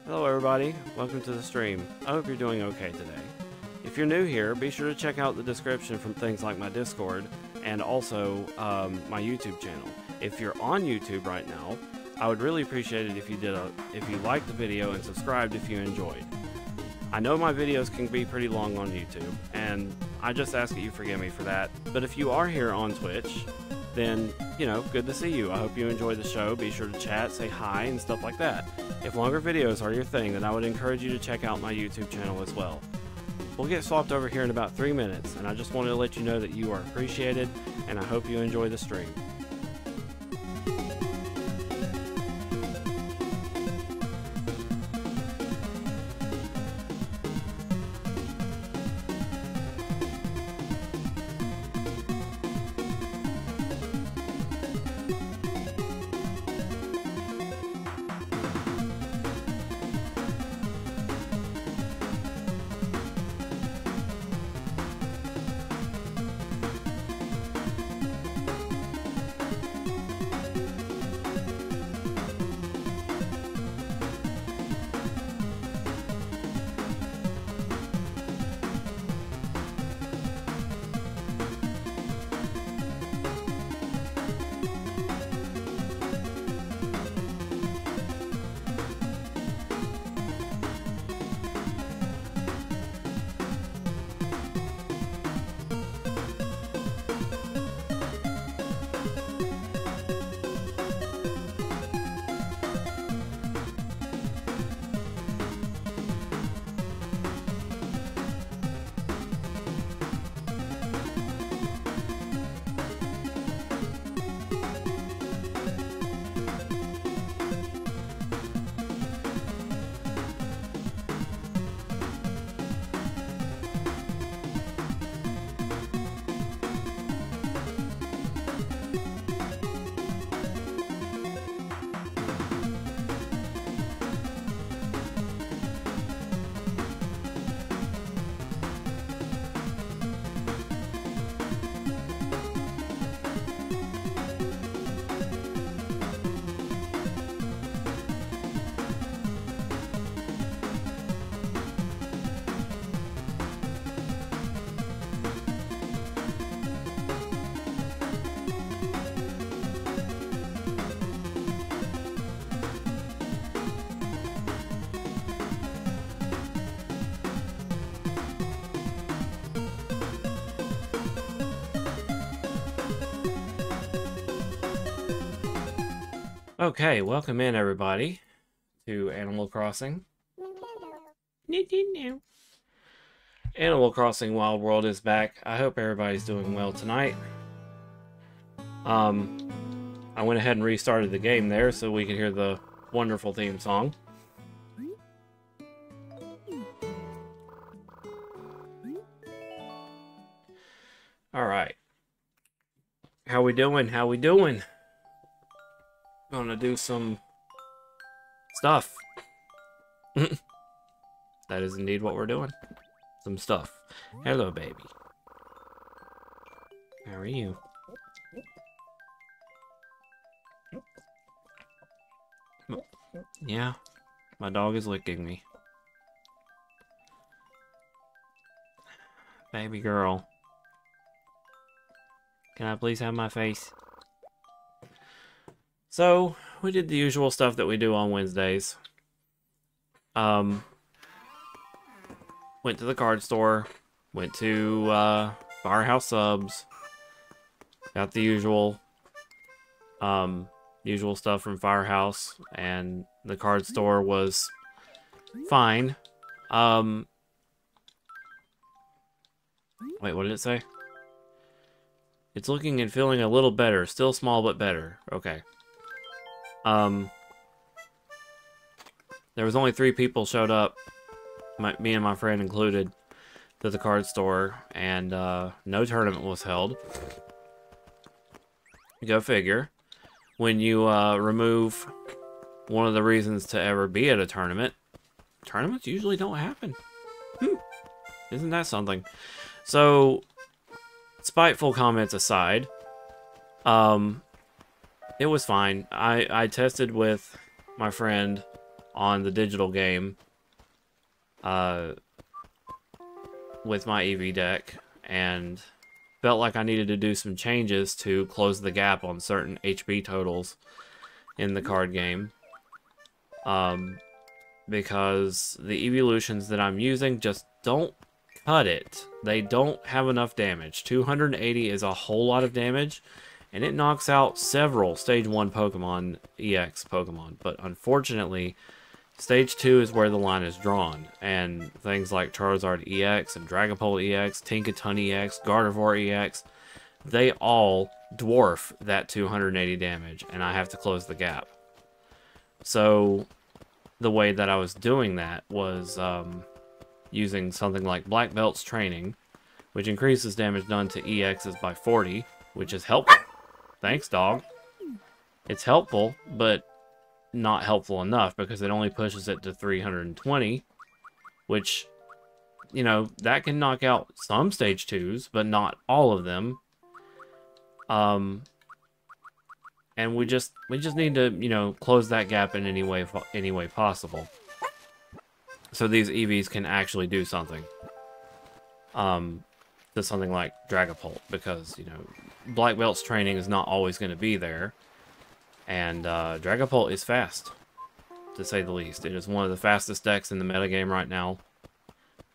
Hello everybody, welcome to the stream. I hope you're doing okay today. If you're new here, be sure to check out the description from things like my Discord and also my YouTube channel. If you're on YouTube right now, I would really appreciate it if you liked the video and subscribed if you enjoyed. I know my videos can be pretty long on YouTube, and I just ask that you forgive me for that. But if you are here on Twitch, then, you know, good to see you. I hope you enjoy the show. Be sure to chat, say hi, and stuff like that. If longer videos are your thing, then I would encourage you to check out my YouTube channel as well. We'll get swapped over here in about 3 minutes, and I just wanted to let you know that you are appreciated, and I hope you enjoy the stream. Okay, welcome in everybody to Animal Crossing. Animal Crossing Wild World is back. I hope everybody's doing well tonight. I went ahead and restarted the game there so we could hear the wonderful theme song. Alright. How we doing? How we doing? Gonna do some stuff. That is indeed what we're doing. Some stuff. Hello, baby. How are you? Yeah, my dog is licking me. Baby girl. Can I please have my face? So, we did the usual stuff that we do on Wednesdays. Went to the card store, went to Firehouse Subs, got the usual usual stuff from Firehouse, and the card store was fine. Wait, what did it say? It's looking and feeling a little better, still small but better. Okay. There was only 3 people showed up, me and my friend included, to the card store, and no tournament was held. Go figure. When you remove one of the reasons to ever be at a tournament, tournaments usually don't happen. Isn't that something? So, spiteful comments aside, it was fine. I tested with my friend on the digital game with my EV deck, and felt like I needed to do some changes to close the gap on certain HP totals in the card game. Because the evolutions that I'm using just don't cut it. They don't have enough damage. 280 is a whole lot of damage, and it knocks out several Stage 1 Pokemon, EX Pokemon. But unfortunately, Stage 2 is where the line is drawn, and things like Charizard EX and Dragapult EX, Tinkaton EX, Gardevoir EX, they all dwarf that 280 damage, and I have to close the gap. So the way that I was doing that was using something like Black Belt's Training, which increases damage done to EXs by 40, which is helpful. Thanks, dog. It's helpful, but not helpful enough because it only pushes it to 320, which, you know, that can knock out some Stage 2s, but not all of them. And we just need to, you know, close that gap in any way possible, so these EVs can actually do something. To something like Dragapult, because, you know, Black Belt's Training is not always going to be there, and Dragapult is fast, to say the least. It is one of the fastest decks in the metagame right now,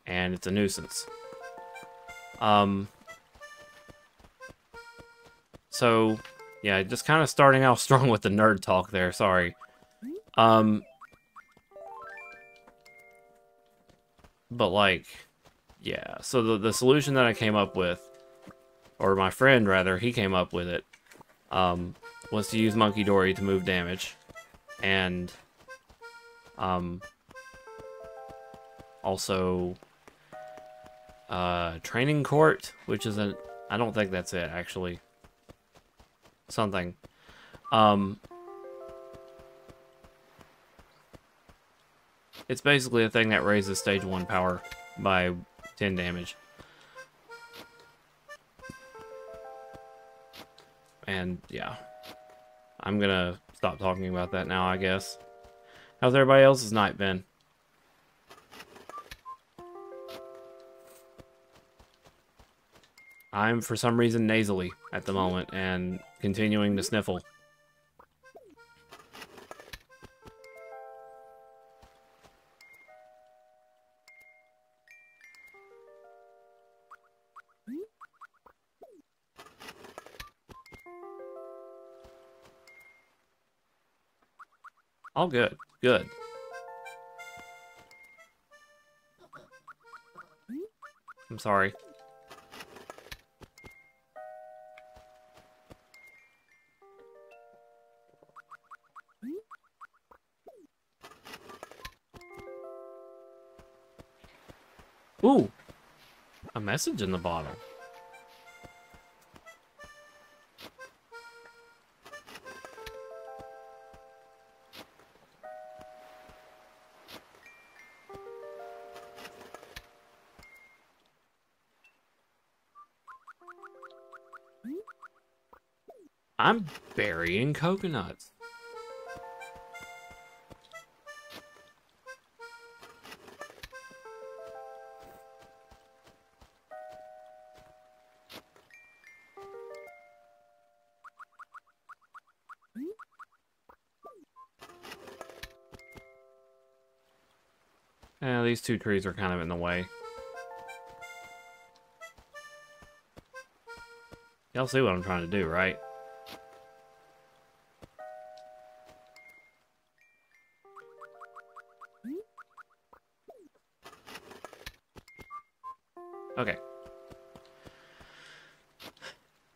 and it's a nuisance. So yeah, just kind of starting out strong with the nerd talk there, sorry. But like, yeah, so the solution that I came up with, or my friend rather, he came up with it, was to use Munkidori to move damage, and also Training Court, which is I don't think that's it actually. Something. It's basically a thing that raises Stage 1 power by 10 damage. And yeah, I'm gonna stop talking about that now, I guess. How's everybody else's night been? I'm, for some reason, nasally at the moment, and continuing to sniffle. All good. Good. I'm sorry. Ooh! A message in the bottle. I'm burying coconuts. These two trees are kind of in the way. Y'all see what I'm trying to do, right? Okay.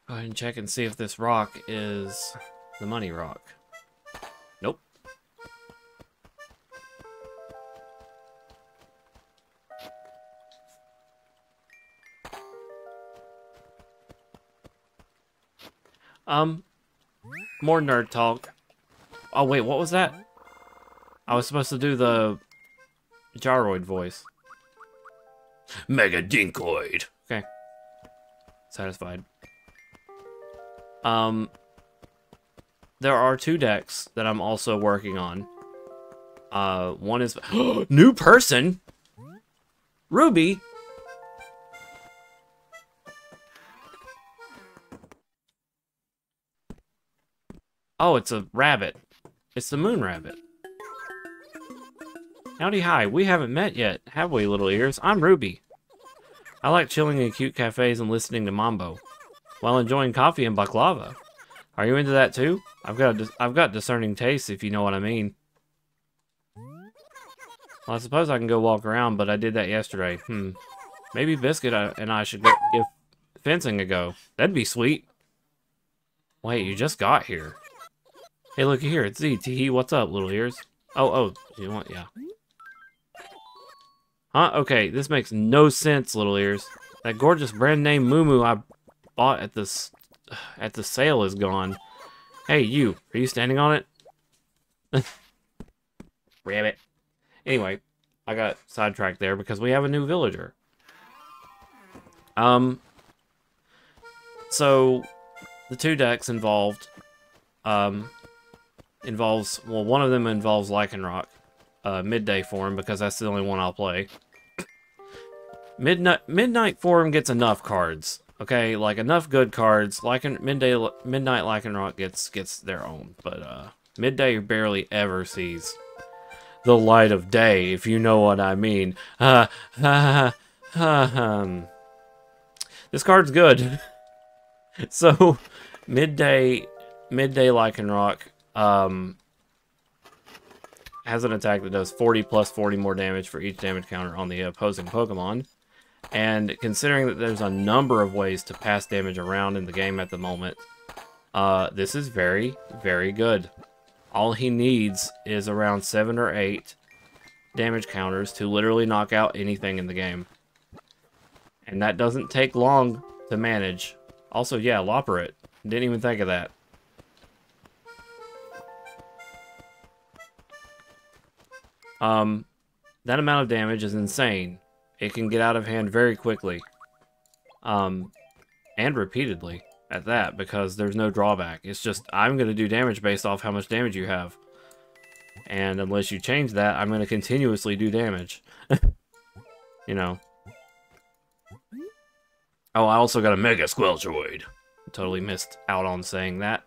Go ahead and check and see if this rock is the money rock. Nope. More nerd talk. Oh wait, what was that? I was supposed to do the Gyroid voice. Mega Dinkoid. Okay. Satisfied. There are two decks that I'm also working on. One is new person. Ruby. Oh, it's a rabbit. It's the moon rabbit. Howdy, hi. We haven't met yet, have we, little ears? I'm Ruby. I like chilling in cute cafes and listening to Mambo, while enjoying coffee and baklava. Are you into that too? I've got discerning tastes, if you know what I mean. Well, I suppose I can go walk around, but I did that yesterday. Maybe Biscuit and I should go give fencing a go. That'd be sweet. Wait, you just got here. Hey, looky here. It's Z. Teehee, what's up, little ears? Oh, you want, yeah. Huh? Okay, this makes no sense, little ears. That gorgeous brand name Moo I bought at the sale is gone. Hey, you. Are you standing on it? Rabbit. Anyway, I got sidetracked there because we have a new villager. So the two decks involved, well, one of them involves Lycanroc, Midday Form, because that's the only one I'll play. Midnight Form gets enough cards, okay, like enough good cards. Midnight Lycanroc gets their own, but Midday barely ever sees the light of day, if you know what I mean. This card's good. So, Midday Lycanroc has an attack that does 40 plus 40 more damage for each damage counter on the opposing Pokemon. And considering that there's a number of ways to pass damage around in the game at the moment, this is very, very good. All he needs is around 7 or 8 damage counters to literally knock out anything in the game. And that doesn't take long to manage. Also, yeah, Loporrit. Didn't even think of that. That amount of damage is insane. It can get out of hand very quickly. And repeatedly at that, because there's no drawback. It's just, I'm going to do damage based off how much damage you have. And unless you change that, I'm going to continuously do damage. You know. Oh, I also got a Mega Squelchoid. Totally missed out on saying that.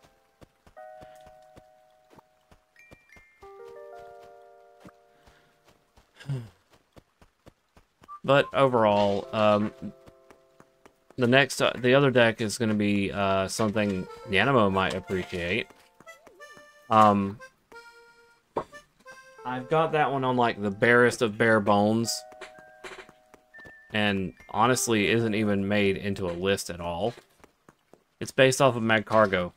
But overall, the other deck is going to be something Yanamo might appreciate. I've got that one on like the barest of bare bones, and honestly isn't even made into a list at all. It's based off of Magcargo,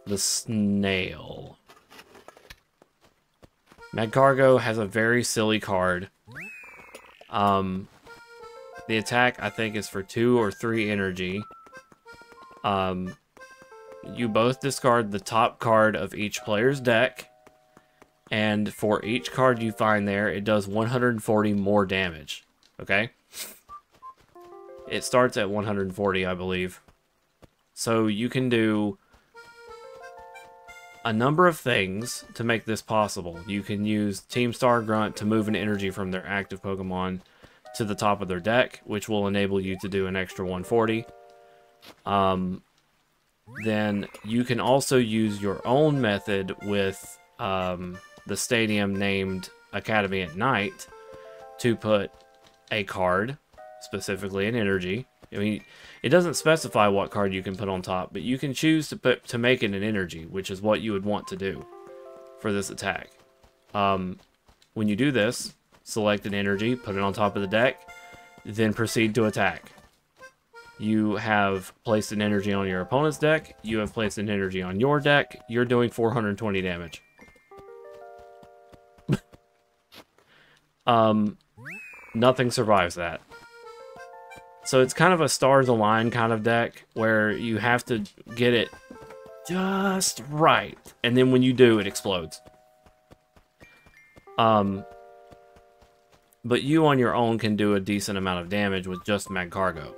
the snail. Magcargo has a very silly card. The attack, I think, is for 2 or 3 energy. You both discard the top card of each player's deck, and for each card you find there, it does 140 more damage. Okay? It starts at 140, I believe. So you can do a number of things to make this possible. You can use Team Star Grunt to move an energy from their active Pokemon to the top of their deck, which will enable you to do an extra 140. Then you can also use your own method with the stadium named Academy at Night to put a card, specifically an energy. I mean, it doesn't specify what card you can put on top, but you can choose to make it an energy, which is what you would want to do for this attack. When you do this, select an energy, put it on top of the deck, then proceed to attack. You have placed an energy on your opponent's deck, you have placed an energy on your deck, you're doing 420 damage. Nothing survives that. So it's kind of a stars align kind of deck, where you have to get it just right, and then when you do, it explodes. But you on your own can do a decent amount of damage with just Magcargo.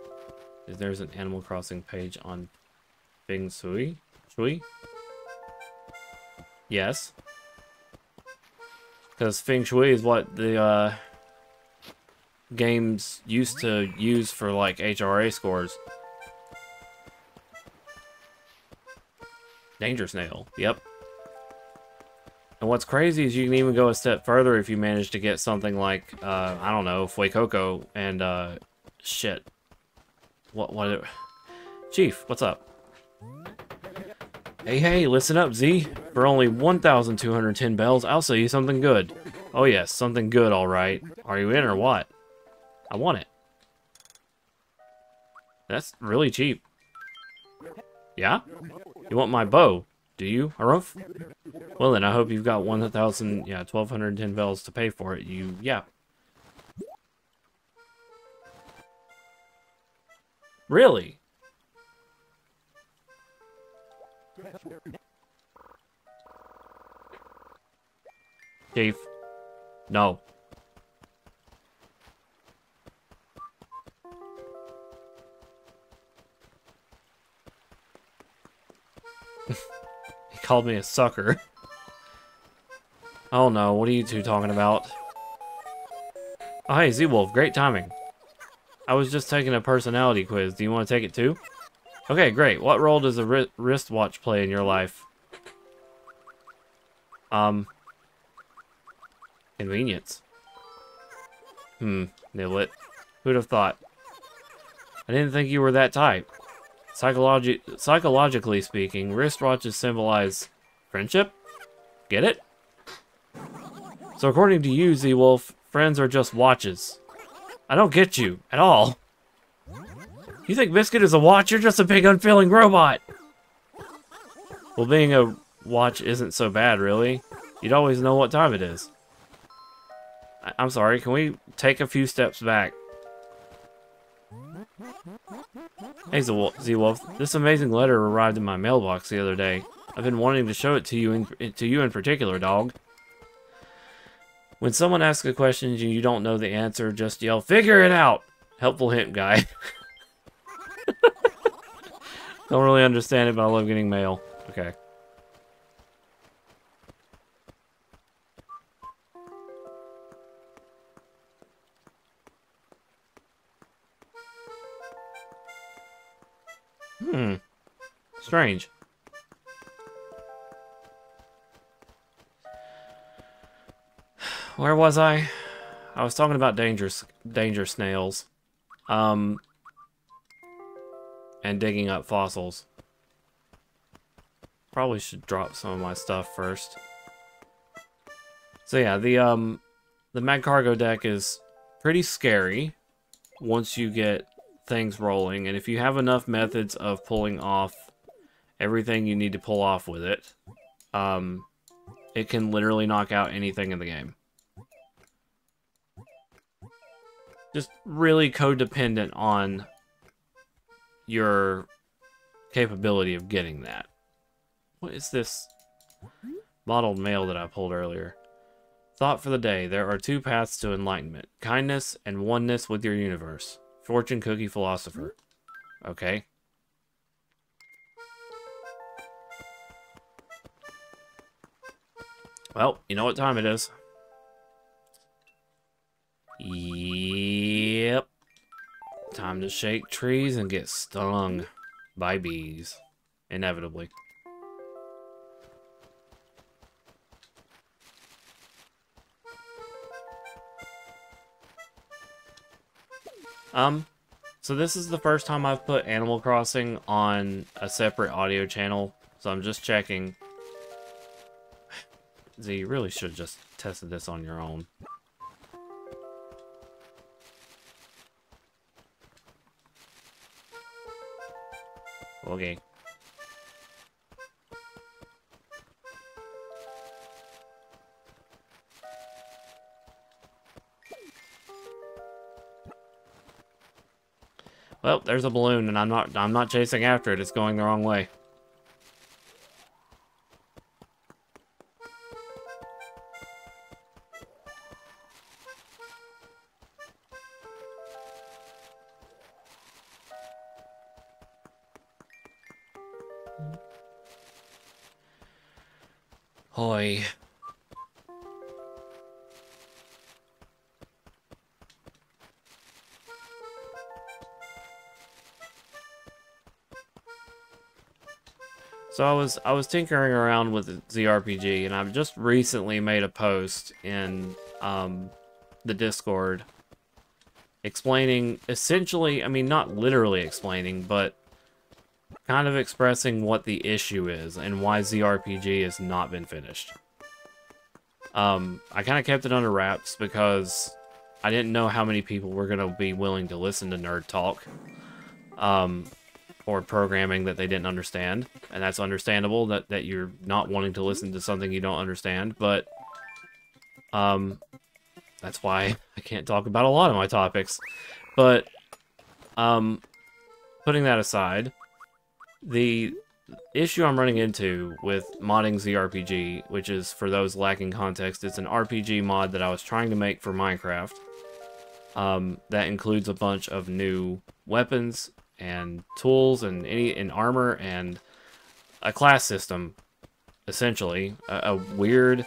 There's an Animal Crossing page on Bing Sui? Shui? Yes. Because Feng Shui is what the games used to use for like HRA scores. Danger Snail, yep. And what's crazy is you can even go a step further if you manage to get something like, I don't know, Fuecoco and, shit. What, Chief, what's up? Hey, listen up, Z. For only 1,210 bells, I'll sell you something good. Oh yes, something good, alright. Are you in or what? I want it. That's really cheap. Yeah? You want my bow, do you, Harumph? Well then, I hope you've got 1,210 bells to pay for it. Yeah. Really? Chief. No. He called me a sucker. Oh no, what are you two talking about? Oh hey, Z-Wolf, great timing. I was just taking a personality quiz. Do you want to take it too? Okay, great. What role does a wristwatch play in your life? Convenience. Niblet. Who'd have thought? I didn't think you were that type. Psychologically speaking, wristwatches symbolize friendship? Get it? So according to you, Z-Wolf, friends are just watches. I don't get you, at all. You think Biscuit is a watch? You're just a big unfeeling robot! Well, being a watch isn't so bad, really. You'd always know what time it is. I'm sorry, can we take a few steps back? Hey, Z-Wolf, this amazing letter arrived in my mailbox the other day. I've been wanting to show it to you in particular, dog. When someone asks a question and you don't know the answer, just yell, "Figure it out!" Helpful hint, guy. Don't really understand it, but I love getting mail. Okay. Strange. Where was I? I was talking about danger snails. And digging up fossils. Probably should drop some of my stuff first. So yeah, the Mag Cargo deck is pretty scary once you get things rolling, and if you have enough methods of pulling off everything you need to pull off with it, it can literally knock out anything in the game. Just really codependent on your capability of getting that. What is this modeled mail that I pulled earlier? Thought for the day. There are two paths to enlightenment. Kindness and oneness with your universe. Fortune Cookie Philosopher. Okay. Well, you know what time it is. Yep. Time to shake trees and get stung by bees. Inevitably. So this is the first time I've put Animal Crossing on a separate audio channel, so I'm just checking. Z, you really should have just tested this on your own. Okay. Well, there's a balloon, and I'm not chasing after it. It's going the wrong way. Hoi. So I was tinkering around with ZRPG, and I've just recently made a post in the Discord explaining, essentially, I mean, not literally explaining, but kind of expressing what the issue is and why ZRPG has not been finished. I kind of kept it under wraps because I didn't know how many people were going to be willing to listen to nerd talk. Or programming that they didn't understand, and that's understandable that you're not wanting to listen to something you don't understand, but that's why I can't talk about a lot of my topics. But putting that aside, the issue I'm running into with modding ZRPG, which is, for those lacking context, it's an RPG mod that I was trying to make for Minecraft, that includes a bunch of new weapons and tools and armor and a class system, essentially a weird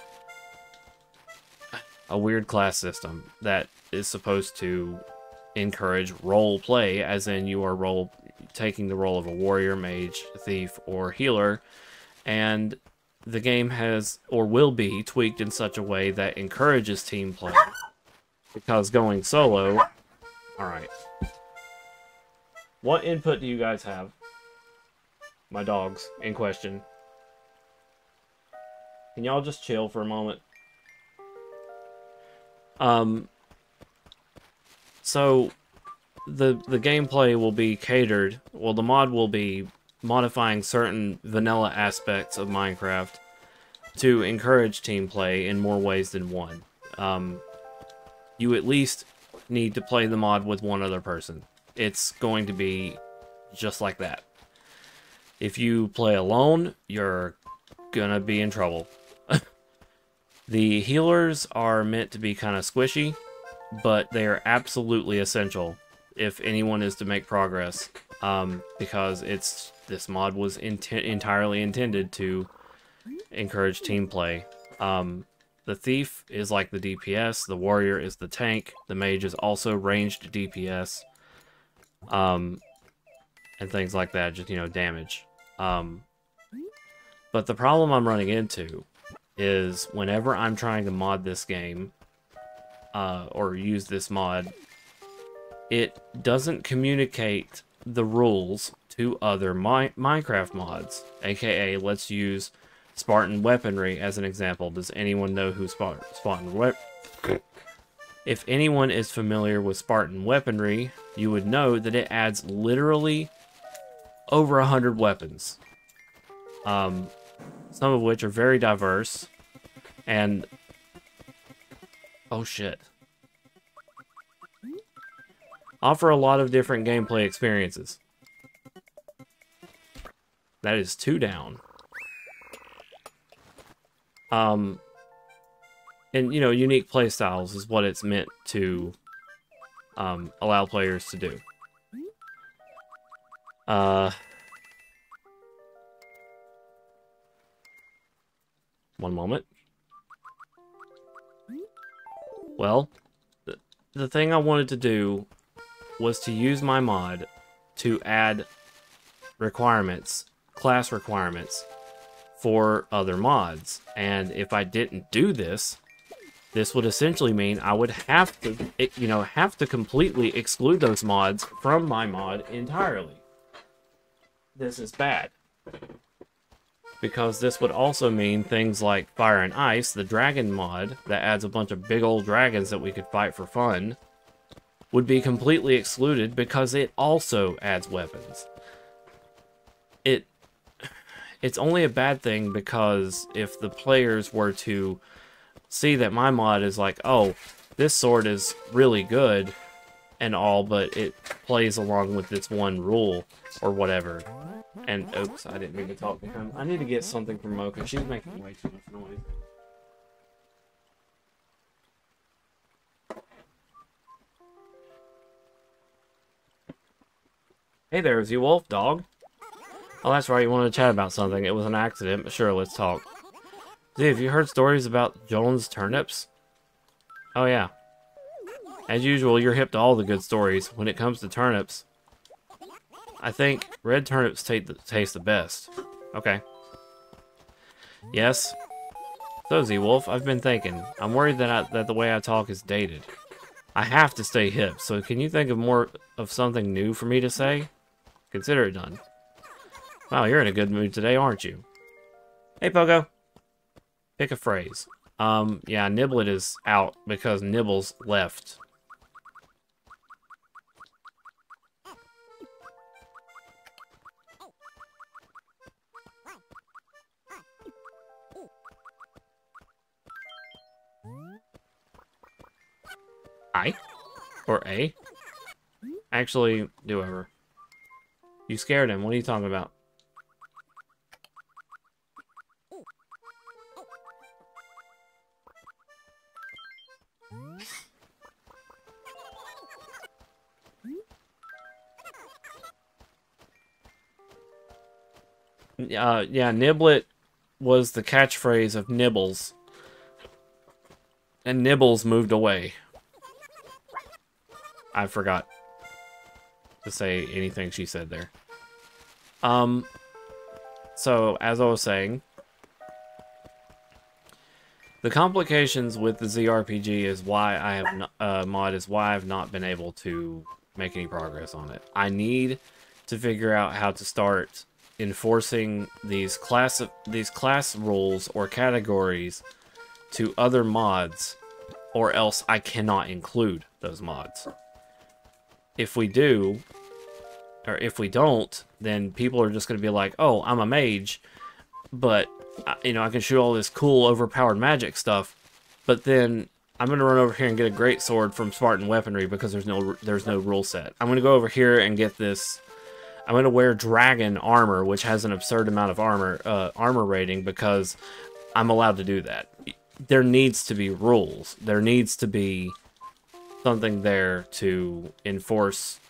class system that is supposed to encourage role play, as in you are taking the role of a warrior, mage, thief, or healer, and the game has or will be tweaked in such a way that encourages team play, because going solo. All right. What input do you guys have? My dogs in question. Can y'all just chill for a moment? So the gameplay will be catered. Well, the mod will be modifying certain vanilla aspects of Minecraft to encourage team play in more ways than one. You at least need to play the mod with one other person. It's going to be just like that. If you play alone, you're gonna be in trouble. The healers are meant to be kind of squishy, but they are absolutely essential if anyone is to make progress, because this mod was entirely intended to encourage team play. The thief is like the DPS, the warrior is the tank, the mage is also ranged DPS. And things like that, just, damage. But the problem I'm running into is whenever I'm trying to mod this game, or use this mod, it doesn't communicate the rules to other Minecraft mods. AKA, let's use Spartan weaponry as an example. Does anyone know who Spartan weaponry? If anyone is familiar with Spartan weaponry, you would know that it adds literally over 100 weapons. Some of which are very diverse, and oh shit, offer a lot of different gameplay experiences. That is 2 down. And, unique playstyles is what it's meant to allow players to do. One moment. Well, the thing I wanted to do was to use my mod to add requirements, class requirements, for other mods. And if I didn't do this, this would essentially mean I would have to completely exclude those mods from my mod entirely. This is bad. Because this would also mean things like Fire and Ice, the dragon mod, that adds a bunch of big old dragons that we could fight for fun, would be completely excluded because it also adds weapons. It's only a bad thing because if the players were to see that my mod is like, oh, this sword is really good and all, but it plays along with this one rule or whatever. And oops, I didn't mean to talk to him. I need to get something from Mocha. She's making way too much noise. Hey there, is you Wolf, dog? Oh, that's right, you wanted to chat about something. It was an accident, but sure, let's talk. Dude, have you heard stories about Jones turnips? Oh yeah. As usual, you're hip to all the good stories. When it comes to turnips, I think red turnips taste the best. Okay. Yes? So, Z-Wolf, I've been thinking. I'm worried that the way I talk is dated. I have to stay hip, so can you think of more of something new for me to say? Consider it done. Wow, you're in a good mood today, aren't you? Hey, Pogo. Pick a phrase. Yeah, Niblet is out because Nibbles left. I? Or A? Actually, do ever. You scared him. What are you talking about? Yeah, Niblet was the catchphrase of Nibbles. And Nibbles moved away. I forgot to say anything she said there. So, as I was saying, the complications with the ZRPG is why I have not, mod is why I've not been able to make any progress on it. I need to figure out how to start enforcing these class rules or categories to other mods, or else I cannot include those mods. If we do, or if we don't, then people are just going to be like, oh, I'm a mage, but, you know, I can shoot all this cool, overpowered magic stuff, but then I'm going to run over here and get a great sword from Spartan Weaponry because there's no rule set. I'm going to go over here and get this. I'm going to wear dragon armor, which has an absurd amount of armor rating, because I'm allowed to do that. There needs to be rules. There needs to be something there to enforce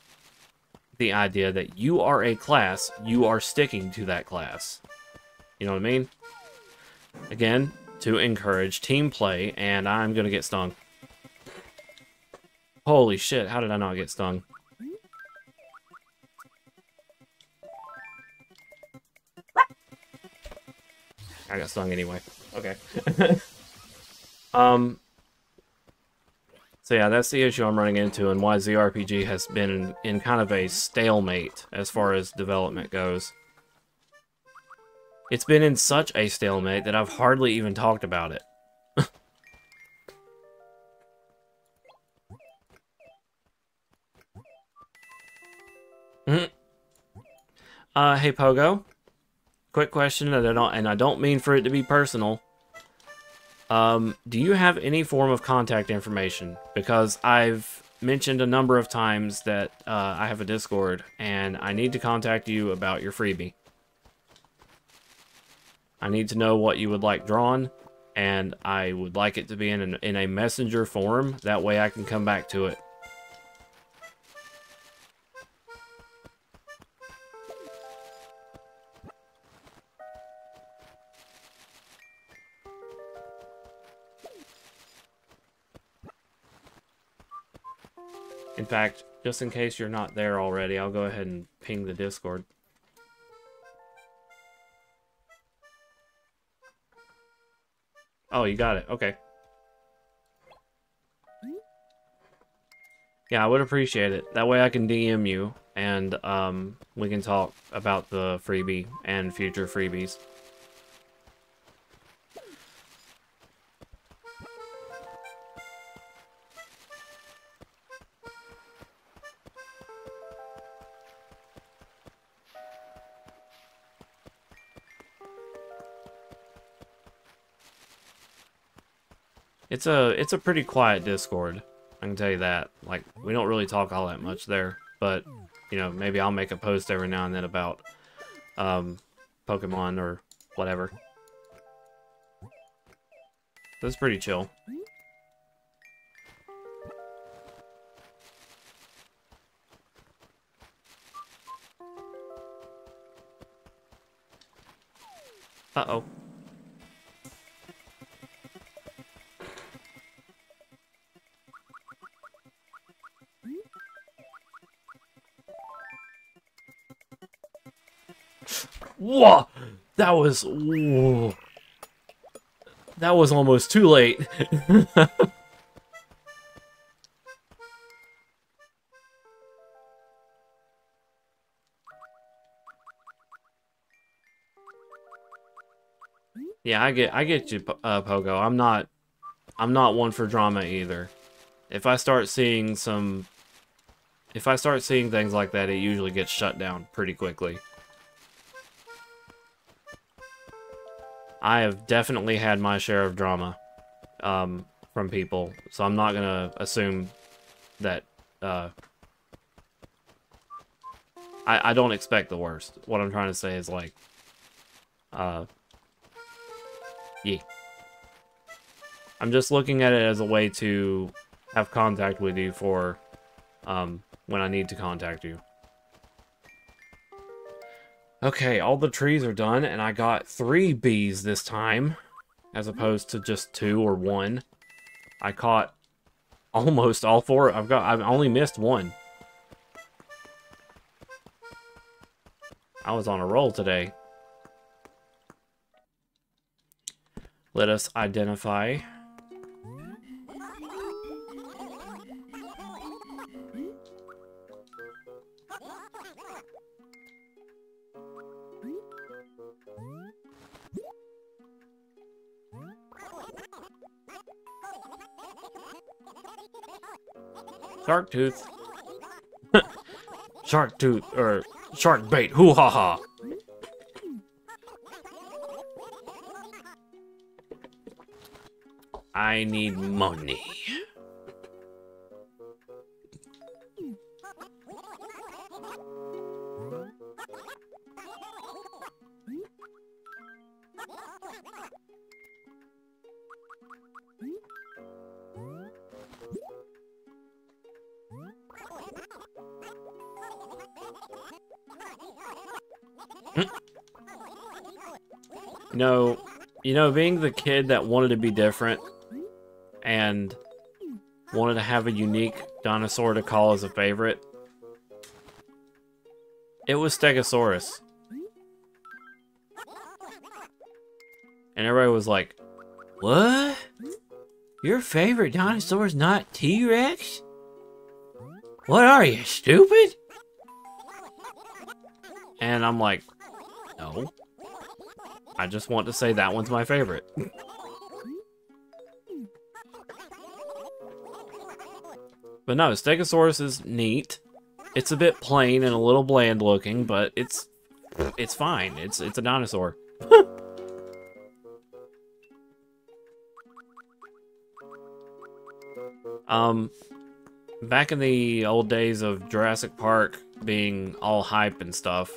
the idea that you are a class, you are sticking to that class. You know what I mean? Again, to encourage team play, and I'm gonna get stung. Holy shit, how did I not get stung? I got stung anyway. Okay. So yeah, that's the issue I'm running into, and why ZRPG has been in kind of a stalemate as far as development goes. It's been in such a stalemate that I've hardly even talked about it. Hey Pogo. Quick question, and I don't mean for it to be personal. Do you have any form of contact information? Because I've mentioned a number of times that I have a Discord, and I need to contact you about your freebie. I need to know what you would like drawn, and I would like it to be in a messenger form. That way I can come back to it. In fact, just in case you're not there already, I'll go ahead and ping the Discord. Oh, you got it. Okay. Yeah, I would appreciate it. That way I can DM you, and we can talk about the freebie and future freebies. It's a pretty quiet Discord, I can tell you that. Like, we don't really talk all that much there, but, you know, maybe I'll make a post every now and then about Pokemon or whatever. That's pretty chill. Uh-oh. Whoa! That was... Whoa. That was almost too late. Yeah, I get you, Pogo. I'm not one for drama either. If I start seeing things like that, it usually gets shut down pretty quickly. I have definitely had my share of drama from people, so I'm not gonna assume that I don't expect the worst. What I'm trying to say is like yeah. I'm just looking at it as a way to have contact with you for when I need to contact you. Okay, all the trees are done, and I got 3 bees this time, as opposed to just 2 or 1. I caught almost all 4. I've only missed 1. I was on a roll today. Let us identify. Shark tooth. Shark tooth, or shark bait. Hoo ha ha. I need money. You know, being the kid that wanted to be different and wanted to have a unique dinosaur to call as a favorite, it was Stegosaurus. And everybody was like, what? Your favorite dinosaur is not T-Rex? What are you, stupid? And I'm like, no. I just want to say that one's my favorite. But no, Stegosaurus is neat. It's a bit plain and a little bland looking, but it's fine. It's a dinosaur. Back in the old days of Jurassic Park being all hype and stuff,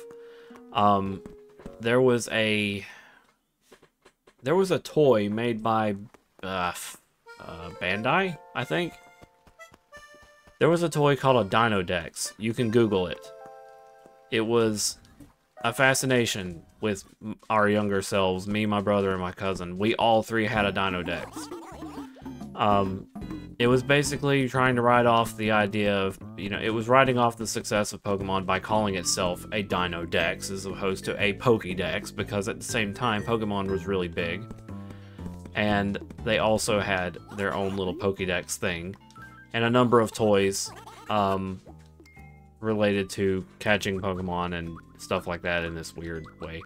there was a toy made by Bandai, I think. There was a toy called a Dinodex. You can Google it. It was a fascination with our younger selves, me, my brother, and my cousin. We all 3 had a Dinodex. It was basically trying to write off the idea of, you know, it was writing off the success of Pokemon by calling itself a Dinodex as opposed to a Pokédex, because at the same time, Pokemon was really big. And they also had their own little Pokédex thing. And a number of toys related to catching Pokemon and stuff like that in this weird way.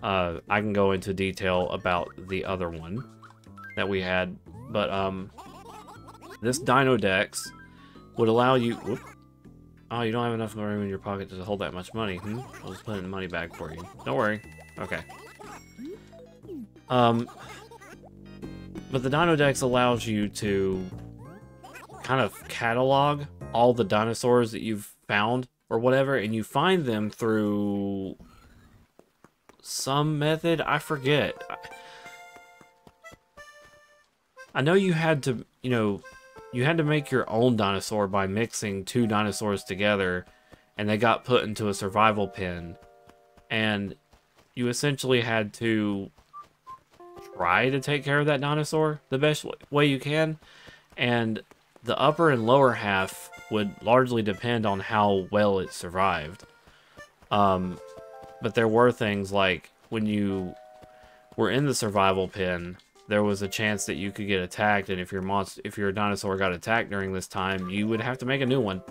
I can go into detail about the other one that we had, but this Dinodex would allow you... Whoop. Oh, you don't have enough room in your pocket to hold that much money. I'll just put it in the money bag for you. Don't worry. Okay. But the Dinodex allows you to kind of catalog all the dinosaurs that you've found or whatever, and you find them through some method. I forget. I know you had to, you know, you had to make your own dinosaur by mixing 2 dinosaurs together, and they got put into a survival pen, and you essentially had to try to take care of that dinosaur the best way you can, and the upper and lower half would largely depend on how well it survived. But there were things like when you were in the survival pen, there was a chance that you could get attacked, and if your dinosaur got attacked during this time, you would have to make a new one.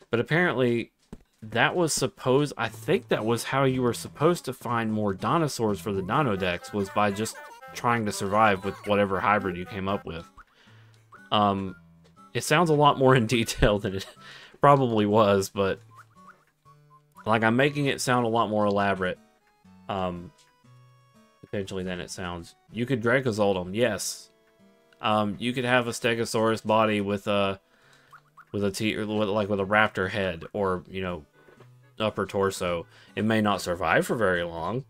But apparently, that was I think that was how you were supposed to find more dinosaurs for the Dino Dex, was by just trying to survive with whatever hybrid you came up with. It sounds a lot more in detail than it probably was, but like, I'm making it sound a lot more elaborate, potentially, than it sounds. You could Dracozolt them, yes. You could have a Stegosaurus body with a raptor head, or, you know, upper torso. It may not survive for very long,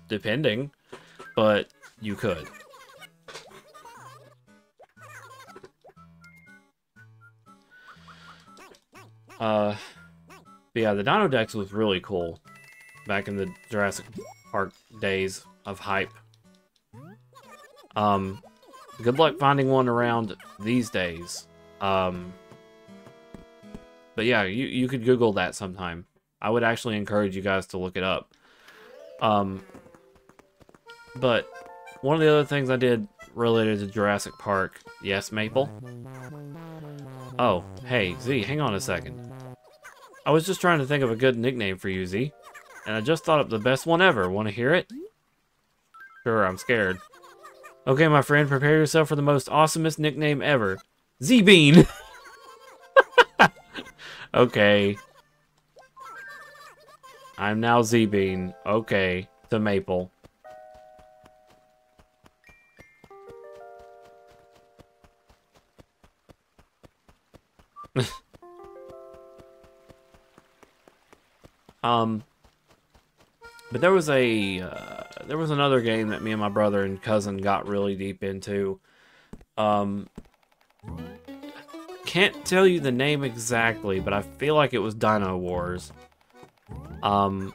depending, but you could. But yeah, the Dino Dex was really cool back in the Jurassic Park days of hype. Good luck finding one around these days. But yeah, you could Google that sometime. I would actually encourage you guys to look it up. But one of the other things I did related to Jurassic Park... Yes, Maple? Oh, hey, Z, hang on a second. I was just trying to think of a good nickname for you, Z. And I just thought of the best one ever. Want to hear it? Sure, I'm scared. Okay, my friend, prepare yourself for the most awesomest nickname ever. Z-Bean! Okay. I'm now Z-Bean. Okay, to Maple. But there was another game that me and my brother and cousin got really deep into. Can't tell you the name exactly, but I feel like it was Dino Wars. Oh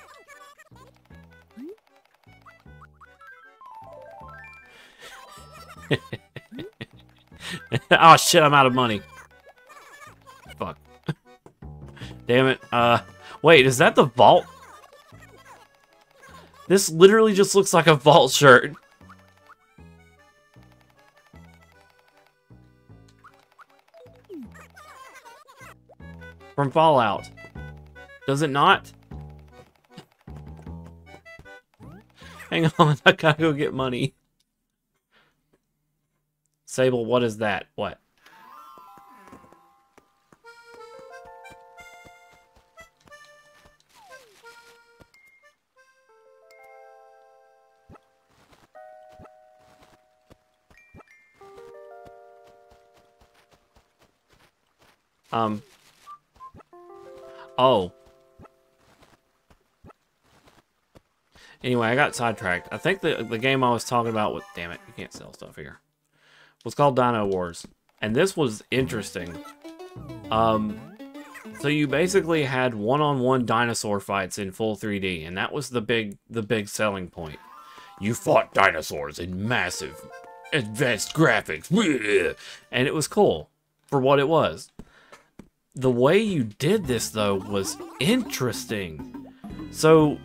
shit, I'm out of money. Fuck. Damn it. Wait, is that the vault? This literally just looks like a vault shirt. From Fallout. Does it not? Hang on, I gotta go get money. Sable, what is that? What? Oh. Anyway, I got sidetracked. I think the game I was talking about was... Damn it, you can't sell stuff here. Was called Dino Wars. And this was interesting. So you basically had one-on-one dinosaur fights in full 3D, and that was the big selling point. You fought dinosaurs in massive, advanced graphics. And it was cool for what it was. The way you did this, though, was interesting. So,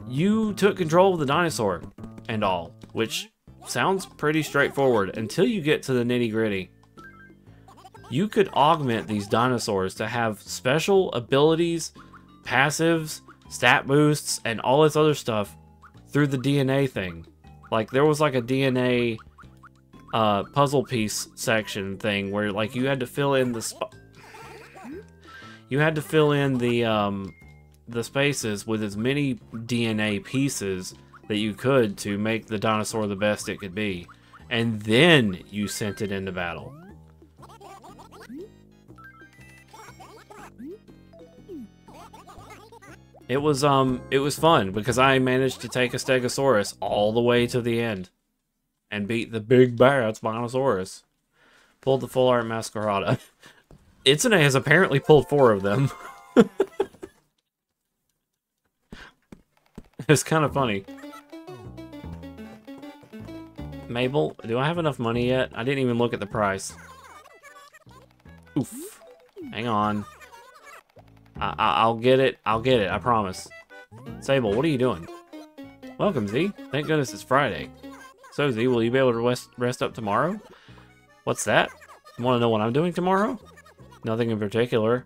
you took control of the dinosaur and all, which sounds pretty straightforward until you get to the nitty-gritty. You could augment these dinosaurs to have special abilities, passives, stat boosts, and all this other stuff through the DNA thing. Like, there was like a DNA puzzle piece section thing where, like, you had to fill in the spaces with as many DNA pieces that you could to make the dinosaur the best it could be. And then you sent it into battle. It was fun because I managed to take a Stegosaurus all the way to the end and beat the big bad Spinosaurus. Pulled the full art Masquerada. Itsune has apparently pulled 4 of them. It's kind of funny. Mabel, do I have enough money yet? I didn't even look at the price. Oof. Hang on. I'll get it. I'll get it. I promise. Sable, what are you doing? Welcome, Z. Thank goodness it's Friday. So, Z, will you be able to rest up tomorrow? What's that? You want to know what I'm doing tomorrow? Nothing in particular.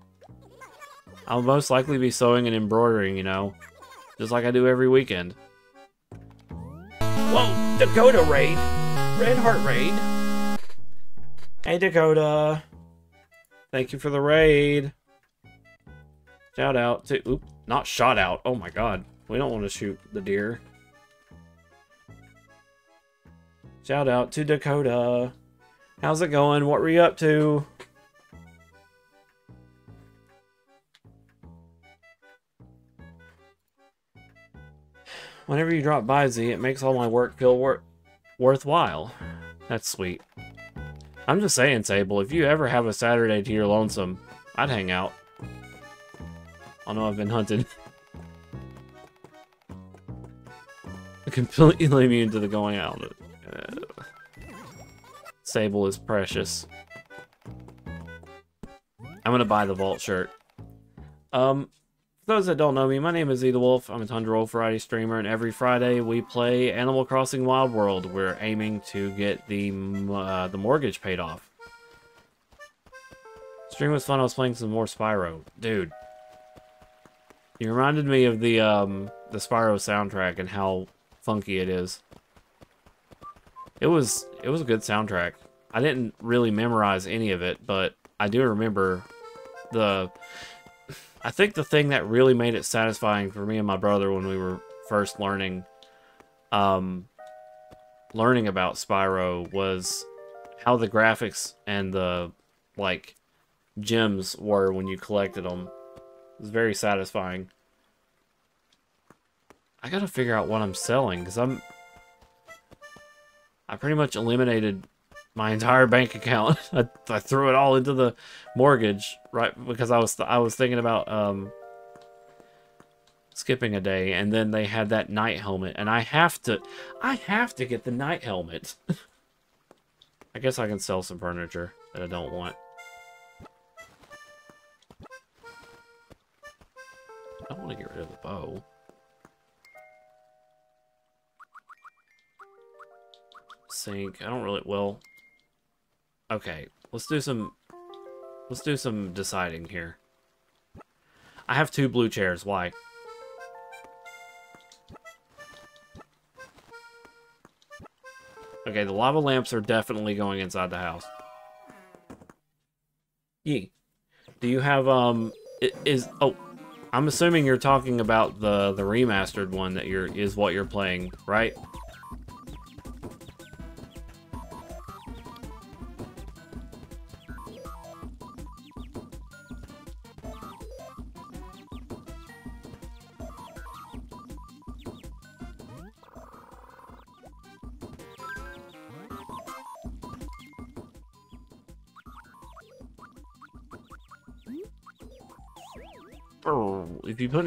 I'll most likely be sewing and embroidering, you know. Just like I do every weekend. Whoa! Dakota raid! Red Heart raid! Hey, Dakota! Thank you for the raid! Shout out to... Oop, not shot out. Oh my god. We don't want to shoot the deer. Shout out to Dakota. How's it going? What were you up to? Whenever you drop by, Z, it makes all my work feel worthwhile. That's sweet. I'm just saying, Sable, if you ever have a Saturday to your lonesome, I'd hang out. I know I've been hunted. Completely immune to the going out. Sable is precious. I'm gonna buy the Vault shirt. For those that don't know me, my name is Zeta Wolf. I'm a Tundra Roll Friday streamer, and every Friday we play Animal Crossing Wild World. We're aiming to get the mortgage paid off. Stream was fun. I was playing some more Spyro. Dude. You reminded me of the Spyro soundtrack and how funky it is. It was a good soundtrack. I didn't really memorize any of it, but I do remember I think the thing that really made it satisfying for me and my brother when we were first learning about Spyro was how the graphics and the like gems were when you collected them. It was very satisfying. I gotta figure out what I'm selling, because I pretty much eliminated my entire bank account. I threw it all into the mortgage, right? Because I was thinking about skipping a day, and then they had that night helmet, and I have to get the night helmet. I guess I can sell some furniture that I don't want. I don't want to get rid of the bow. Sink. I don't really... Well... Okay. Let's do some deciding here. I have 2 blue chairs. Why? Okay, the lava lamps are definitely going inside the house. Yee. Do you have, oh... I'm assuming you're talking about the remastered one that is what you're playing, right? If you put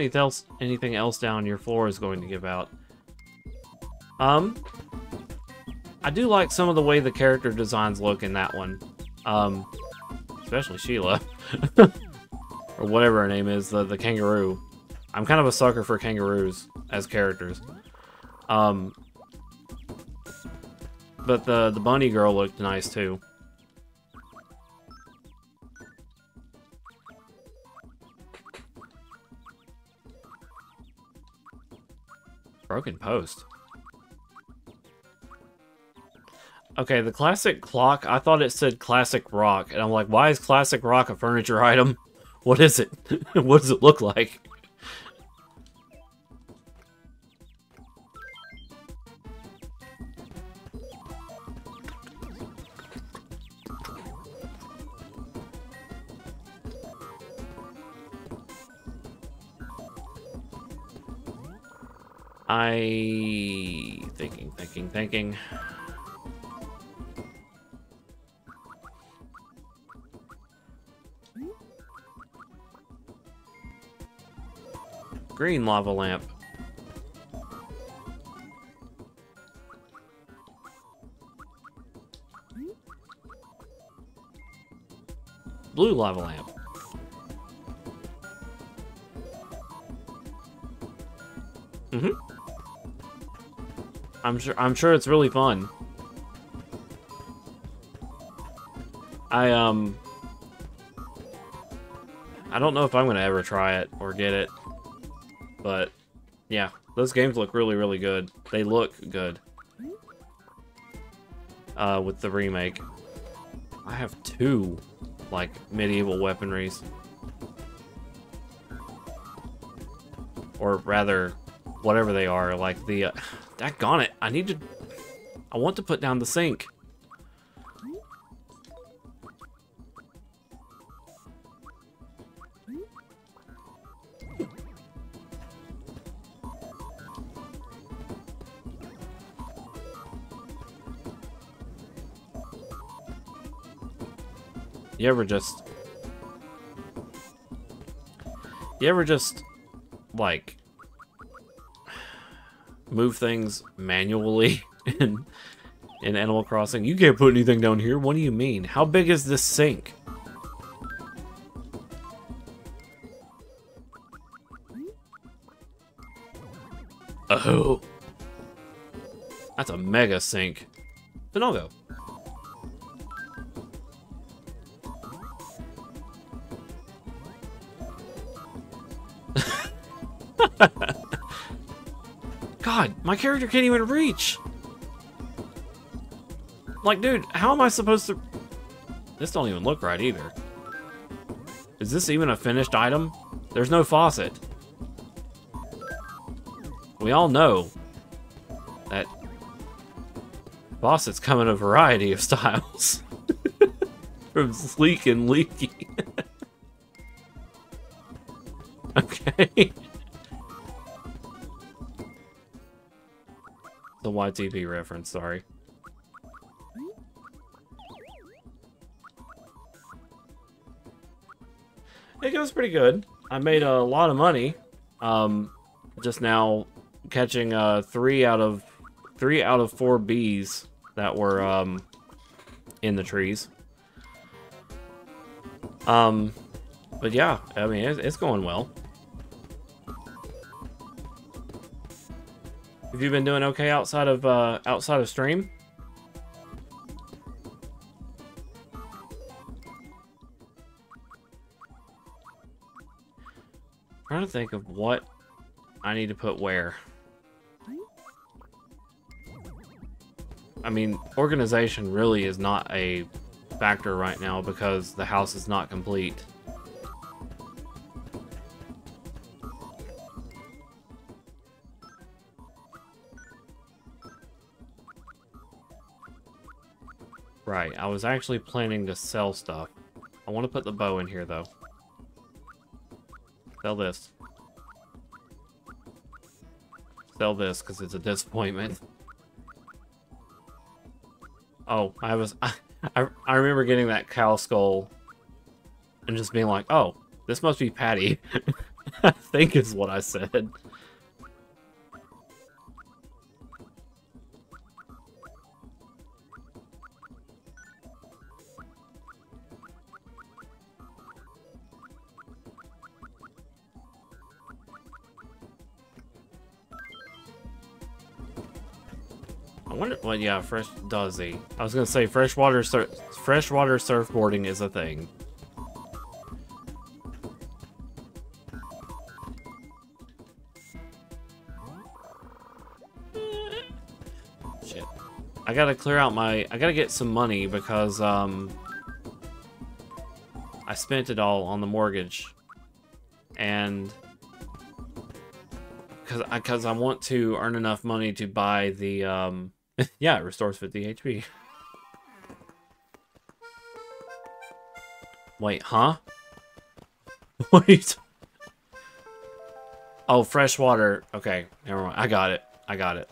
anything else down, your floor is going to give out. I do like some of the way the character designs look in that one. Especially Sheila. Or whatever her name is, the kangaroo. I'm kind of a sucker for kangaroos as characters. But the bunny girl looked nice too. Broken post. Okay, the classic clock, I thought it said classic rock, and I'm like, why is classic rock a furniture item? What is it? What does it look like? Thinking. Green lava lamp. Blue lava lamp. I'm sure it's really fun. I don't know if I'm gonna ever try it or get it, but yeah, those games look really, really good. They look good. With the remake. I have 2, like, medieval weaponries. Or rather, whatever they are, like the, daggone it, I want to put down the sink. You ever just, like, move things manually in Animal Crossing? You can't put anything down here. What do you mean? How big is this sink? Oh. That's a mega sink. Then I'll go. God, my character can't even reach. Like, dude, how am I supposed to... This don't even look right either. Is this even a finished item? There's no faucet. We all know that faucets come in a variety of styles. From sleek and leaky. Okay. The YTP reference, sorry. It goes pretty good. I made a lot of money. Just now catching 3 out of 4 bees that were in the trees. But yeah, I mean it's going well. Have you been doing okay outside of stream? Trying to think of what I need to put where. I mean, organization really is not a factor right now because the house is not complete. Right, I was actually planning to sell stuff. I want to put the bow in here, though. Sell this. Sell this, because it's a disappointment. Oh, I remember getting that cow skull and just being like, oh, this must be Patty. I think is what I said. I wonder, well, yeah, fresh does he? I was gonna say freshwater surfboarding is a thing. Shit. I gotta clear out I gotta get some money because, I spent it all on the mortgage. And... Because I want to earn enough money to buy the, yeah, it restores 50 HP. Wait, huh? What are you Oh, fresh water. Okay, never mind. I got it. I got it.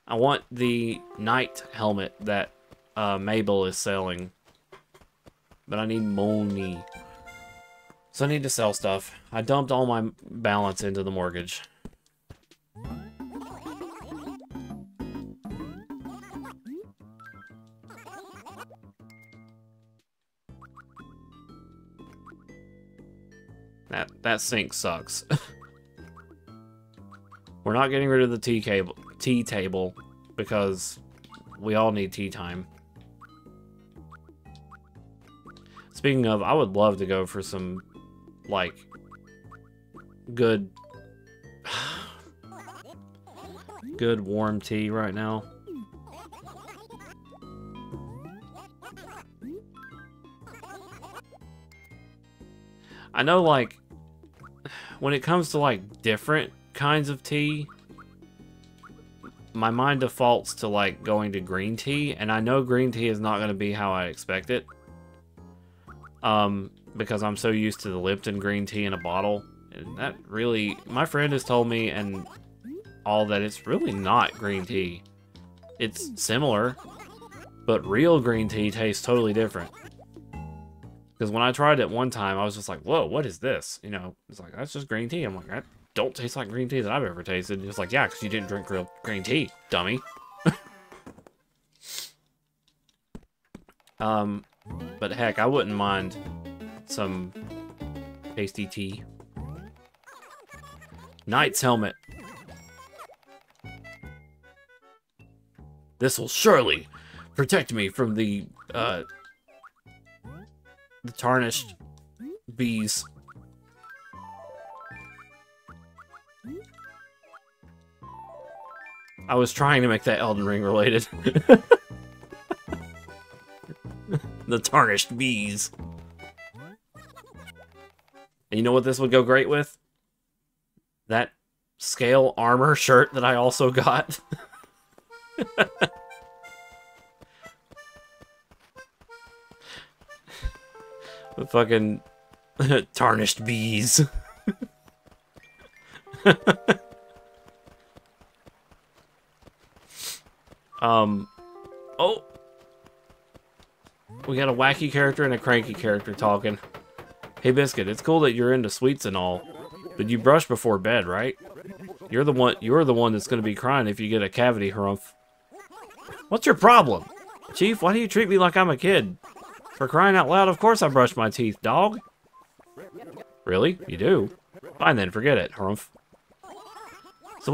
I want the knight helmet that Mabel is selling. But I need money. So I need to sell stuff. I dumped all my balance into the mortgage. That sink sucks. We're not getting rid of the tea table because we all need tea time. Speaking of, I would love to go for some, like, good warm tea right now. I know, like, when it comes to, like, different kinds of tea, my mind defaults to, like, going to green tea, and I know green tea is not going to be how I expect it. Because I'm so used to the Lipton green tea in a bottle. And that really, my friend has told me and all that it's really not green tea. It's similar, but real green tea tastes totally different. Because when I tried it one time, I was just like, whoa, what is this? You know, it's like, that's just green tea. I'm like, that don't taste like green tea that I've ever tasted. And it's like, yeah, because you didn't drink real green tea, dummy. But heck, I wouldn't mind some tasty tea. Knight's helmet. This will surely protect me from the tarnished bees. I was trying to make that Elden Ring related. The tarnished bees. And you know what this would go great with? That scale armor shirt that I also got. The fucking tarnished bees. Oh. We got a wacky character and a cranky character talking. Hey Biscuit, it's cool that you're into sweets and all, but you brush before bed, right? You're the one that's gonna be crying if you get a cavity harumph. What's your problem? Chief, why do you treat me like I'm a kid? For crying out loud, of course I brush my teeth, dog. Really? You do? Fine then, forget it, harumph. So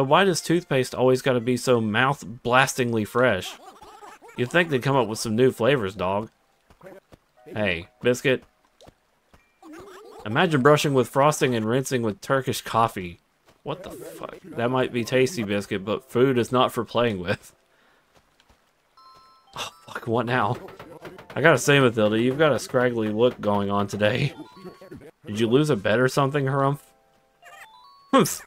why does toothpaste always gotta be so mouth-blastingly fresh? You'd think they'd come up with some new flavors, dog. Hey, Biscuit. Imagine brushing with frosting and rinsing with Turkish coffee. What the fuck? That might be tasty, Biscuit, but food is not for playing with. Oh, fuck, what now? I gotta say, Mathilda, you've got a scraggly look going on today. Did you lose a bet or something, Harumph? Humph!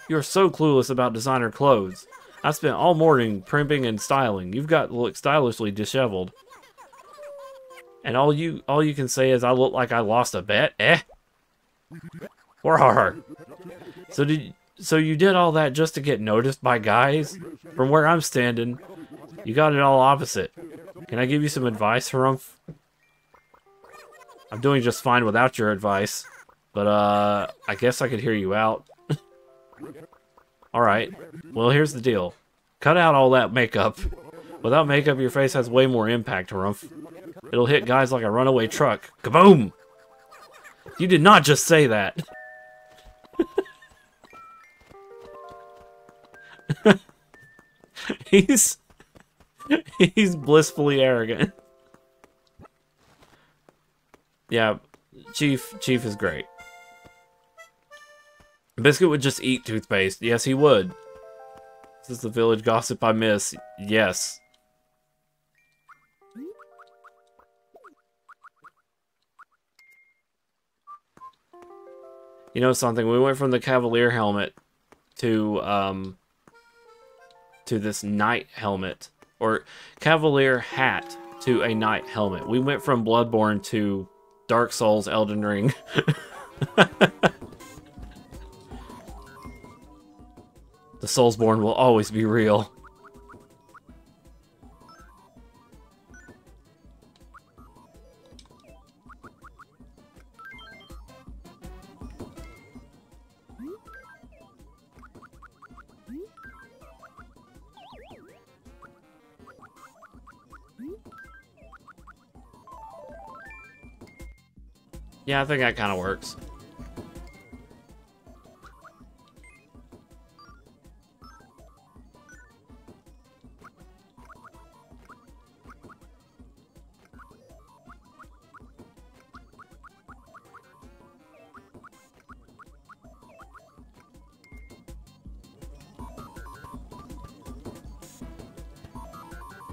You're so clueless about designer clothes. I spent all morning primping and styling. You've got to look stylishly disheveled. And all you can say is I look like I lost a bet, eh? Or so you did all that just to get noticed by guys? From where I'm standing, you got it all opposite. Can I give you some advice, Harumph? I'm doing just fine without your advice, but I guess I could hear you out. Alright, well here's the deal. Cut out all that makeup. Without makeup, your face has way more impact, Harumph. It'll hit guys like a runaway truck. Kaboom! You did not just say that. He's blissfully arrogant. Yeah, Chief is great. Biscuit would just eat toothpaste. Yes, he would. This is the village gossip I miss. Yes. You know something? We went from the Cavalier helmet to this knight helmet, or Cavalier hat to a knight helmet. We went from Bloodborne to Dark Souls Elden Ring. The Soulsborne will always be real. Yeah, I think that kind of works.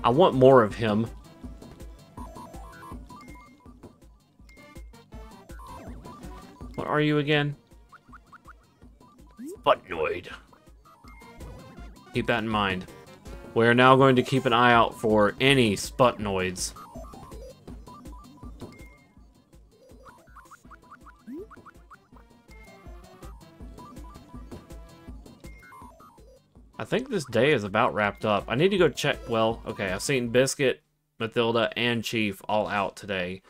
I want more of him. What are you again? Sputnoid. Keep that in mind. We are now going to keep an eye out for any Sputnoids. I think this day is about wrapped up. I need to go check. Well, okay, I've seen Biscuit, Mathilda, and Chief all out today.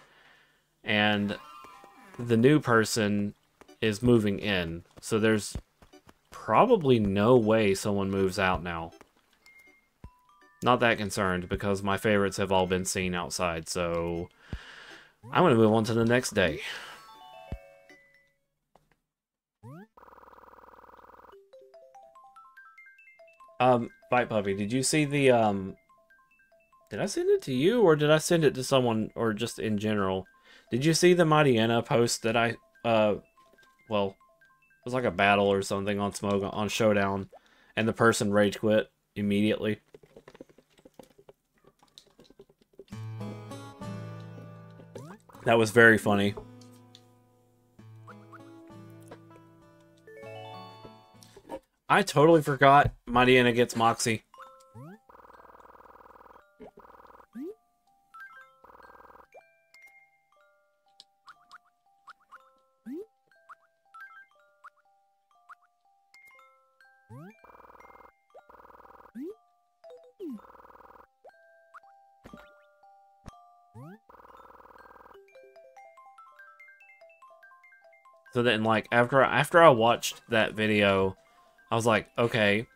And the new person is moving in. So there's probably no way someone moves out now. Not that concerned because my favorites have all been seen outside. So I'm going to move on to the next day. Fight Puppy, did you see the, did I send it to you, or did I send it to someone, or just in general? Did you see the Mightyena post that I, well, it was like a battle or something on on Showdown, and the person rage quit immediately? That was very funny. I totally forgot Mightyena gets Moxie. So then, like, after I watched that video, I was like, okay,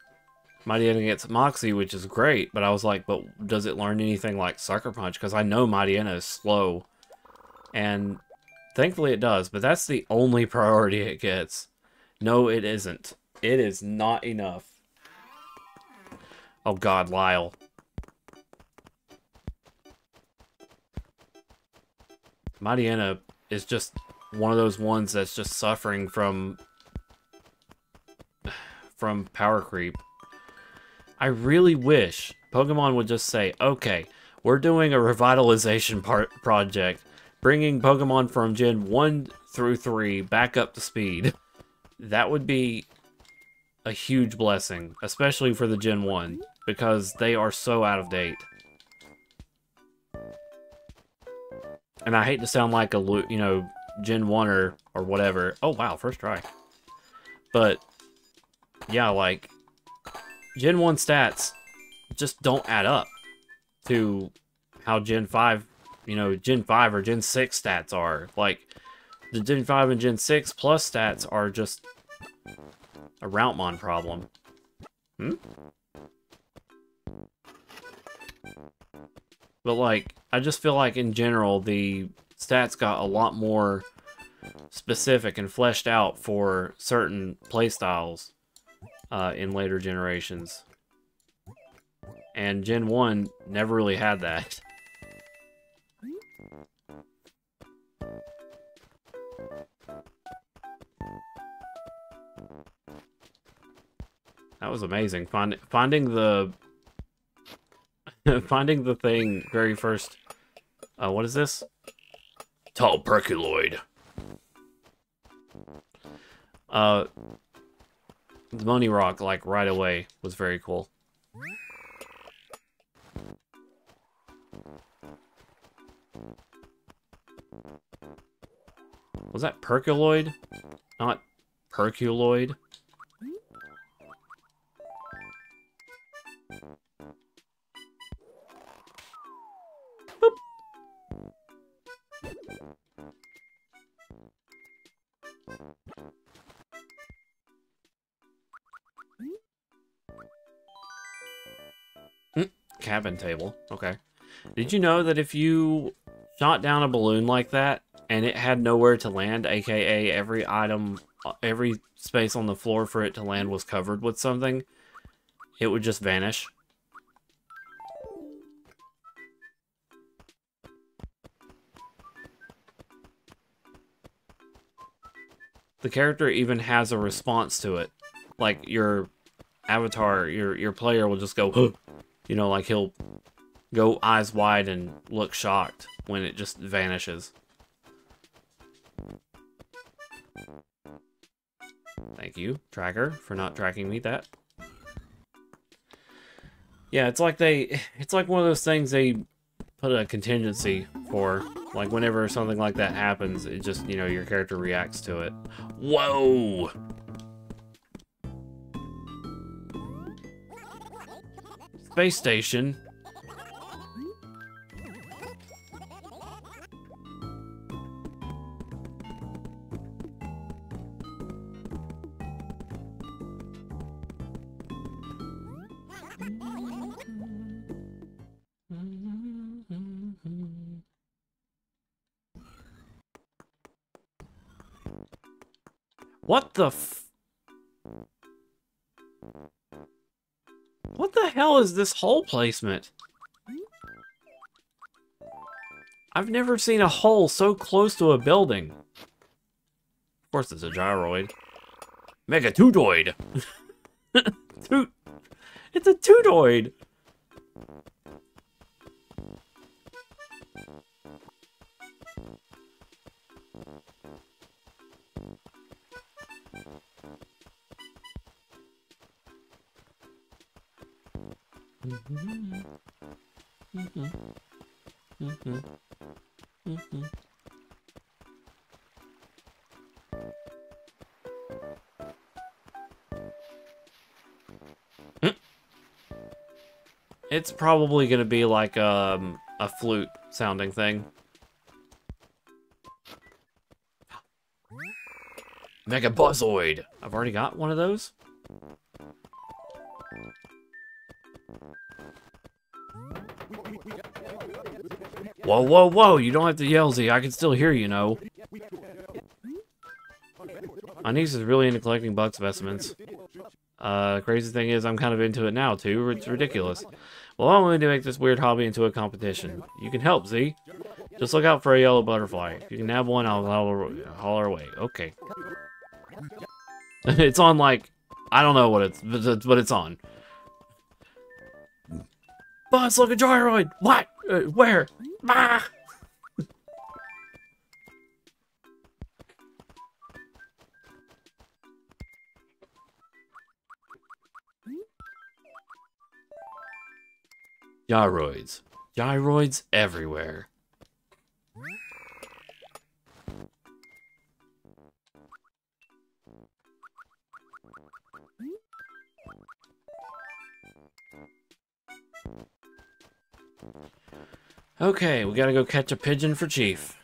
Mightyena gets Moxie, which is great, but I was like, but does it learn anything like Sucker Punch? Because I know Mightyena is slow, and thankfully it does, but that's the only priority it gets. No, it isn't. It is not enough. Oh god, Lyle. Mightyena is just one of those ones that's just suffering from power creep. I really wish Pokemon would just say, okay, we're doing a revitalization project, bringing Pokemon from Gen 1 through 3 back up to speed. That would be a huge blessing, especially for the Gen 1, because they are so out of date. And I hate to sound like a, you know, Gen 1 or whatever. Oh, wow, first try. But, yeah, like, Gen 1 stats just don't add up to how Gen 5, you know, Gen 5 or Gen 6 stats are. Like, the Gen 5 and Gen 6 plus stats are just a Routmon problem. But, like, I just feel like in general, the stats got a lot more specific and fleshed out for certain playstyles in later generations. And Gen 1 never really had that. That was amazing. Finding the finding the thing very first. What is this? Tall Perculoid. The Money Rock, like, right away was very cool. Was that Perculoid? Not Perculoid? Boop. Cabin table. Okay. Did you know that if you shot down a balloon like that and it had nowhere to land, aka every item, every space on the floor for it to land was covered with something, it would just vanish. The character even has a response to it. Like, your avatar, your player will just go, huh! You know, like he'll go eyes wide and look shocked when it just vanishes. Thank you, tracker, for not tracking me that. Yeah, it's like one of those things they put a contingency for. Like, whenever something like that happens, it just, you know, your character reacts to it. Whoa! Space station. What the What the hell is this hole placement? I've never seen a hole so close to a building. Of course it's a gyroid. Megatudoid! It's a tutoid! It's probably gonna be like a flute sounding thing. Mega Buzzoid! I've already got one of those. Whoa, whoa, whoa! You don't have to yell, Z. I can still hear you, know. My niece is really into collecting bug specimens. Crazy thing is, I'm kind of into it now, too. It's ridiculous. Well, I'm going to make this weird hobby into a competition. You can help, Z. Just look out for a yellow butterfly. If you can have one, I'll holler away. Okay. It's on, like, I don't know what but it's on. Buzz, look, a gyroid! What? Where? Ah! Gyroids. Gyroids everywhere. Okay, we gotta go catch a pigeon for Chief.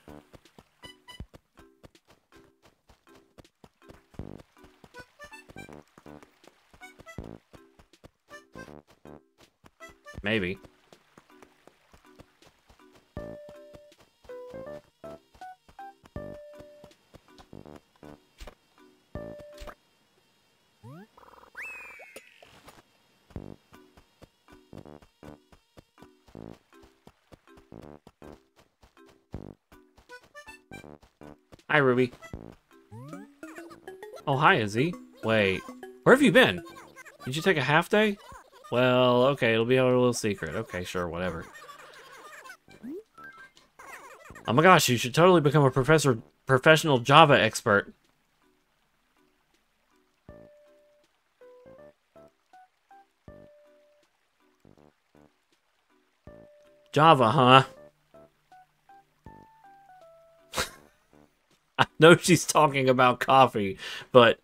Maybe. Hi, Ruby. Oh, hi, Izzy. Wait, where have you been? Did you take a half day? Well, okay, it'll be our little secret. Okay, sure, whatever. Oh my gosh, you should totally become a professional Java expert. Java, huh? I know she's talking about coffee, but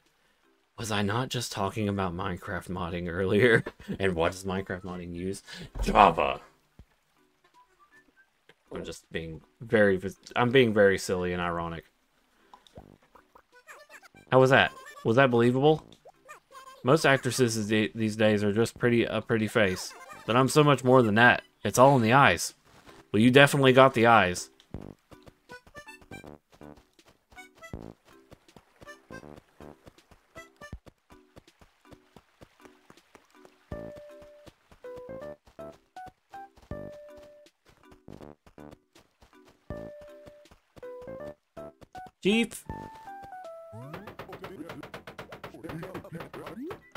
was I not just talking about Minecraft modding earlier? And what does Minecraft modding use? Java! I'm just being I'm being very silly and ironic. How was that? Was that believable? Most actresses these days are just a pretty face. But I'm so much more than that. It's all in the eyes. Well, you definitely got the eyes. Chief.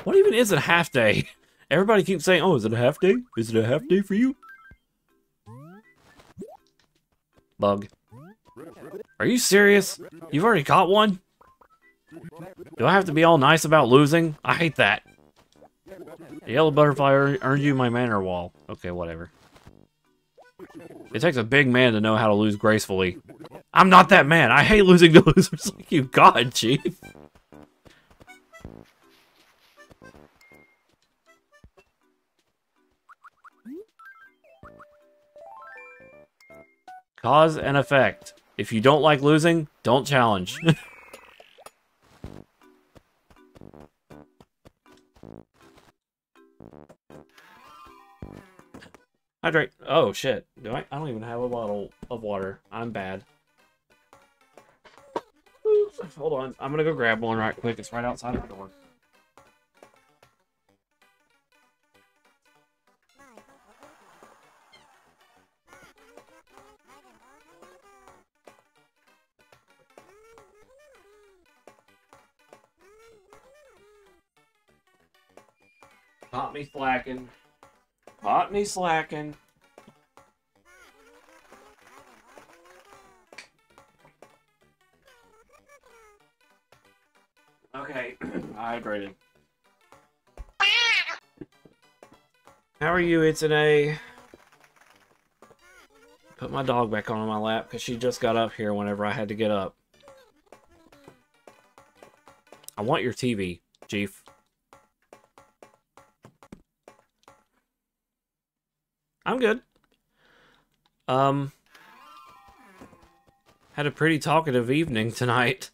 What even is a half day? Everybody keeps saying, oh, is it a half day? Is it a half day for you? Bug. Are you serious? You've already caught one? Do I have to be all nice about losing? I hate that. The yellow butterfly earned you my manor wall. Okay, whatever. It takes a big man to know how to lose gracefully. I'm not that man. I hate losing to losers like you. God, Chief. Cause and effect. If you don't like losing, don't challenge. Hydrate. Oh, shit. Do I? I don't even have a bottle of water. I'm bad. Hold on. I'm gonna go grab one right quick. It's right outside the door. Caught me slacking. Caught me slacking. Okay, hydrated. How are you, Itsune? Put my dog back on my lap because she just got up here whenever I had to get up. I want your TV, Chief. I'm good. Had a pretty talkative evening tonight.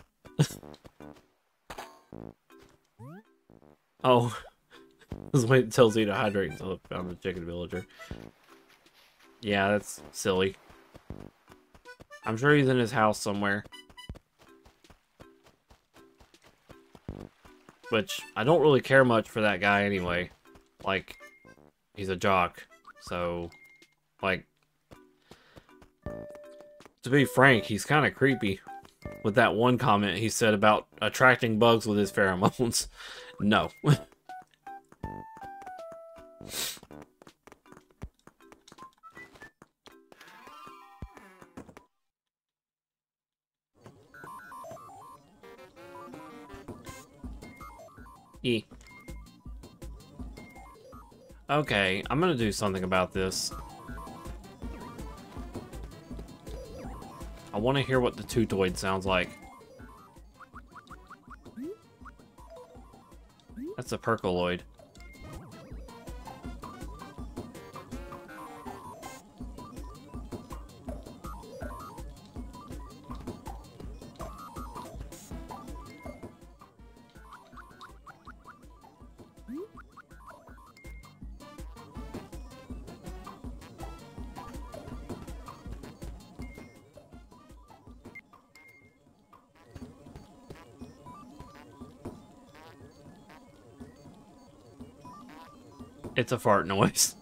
Oh. This is when it tells you to hydrate until it found the chicken villager. Yeah, that's silly. I'm sure he's in his house somewhere. Which, I don't really care much for that guy anyway. Like, he's a jock. So, like, to be frank, he's kind of creepy. With that one comment he said about attracting bugs with his pheromones. No. Okay, I'm gonna do something about this. I want to hear what the Tutoid sounds like. That's a Percoloid. It's a fart noise.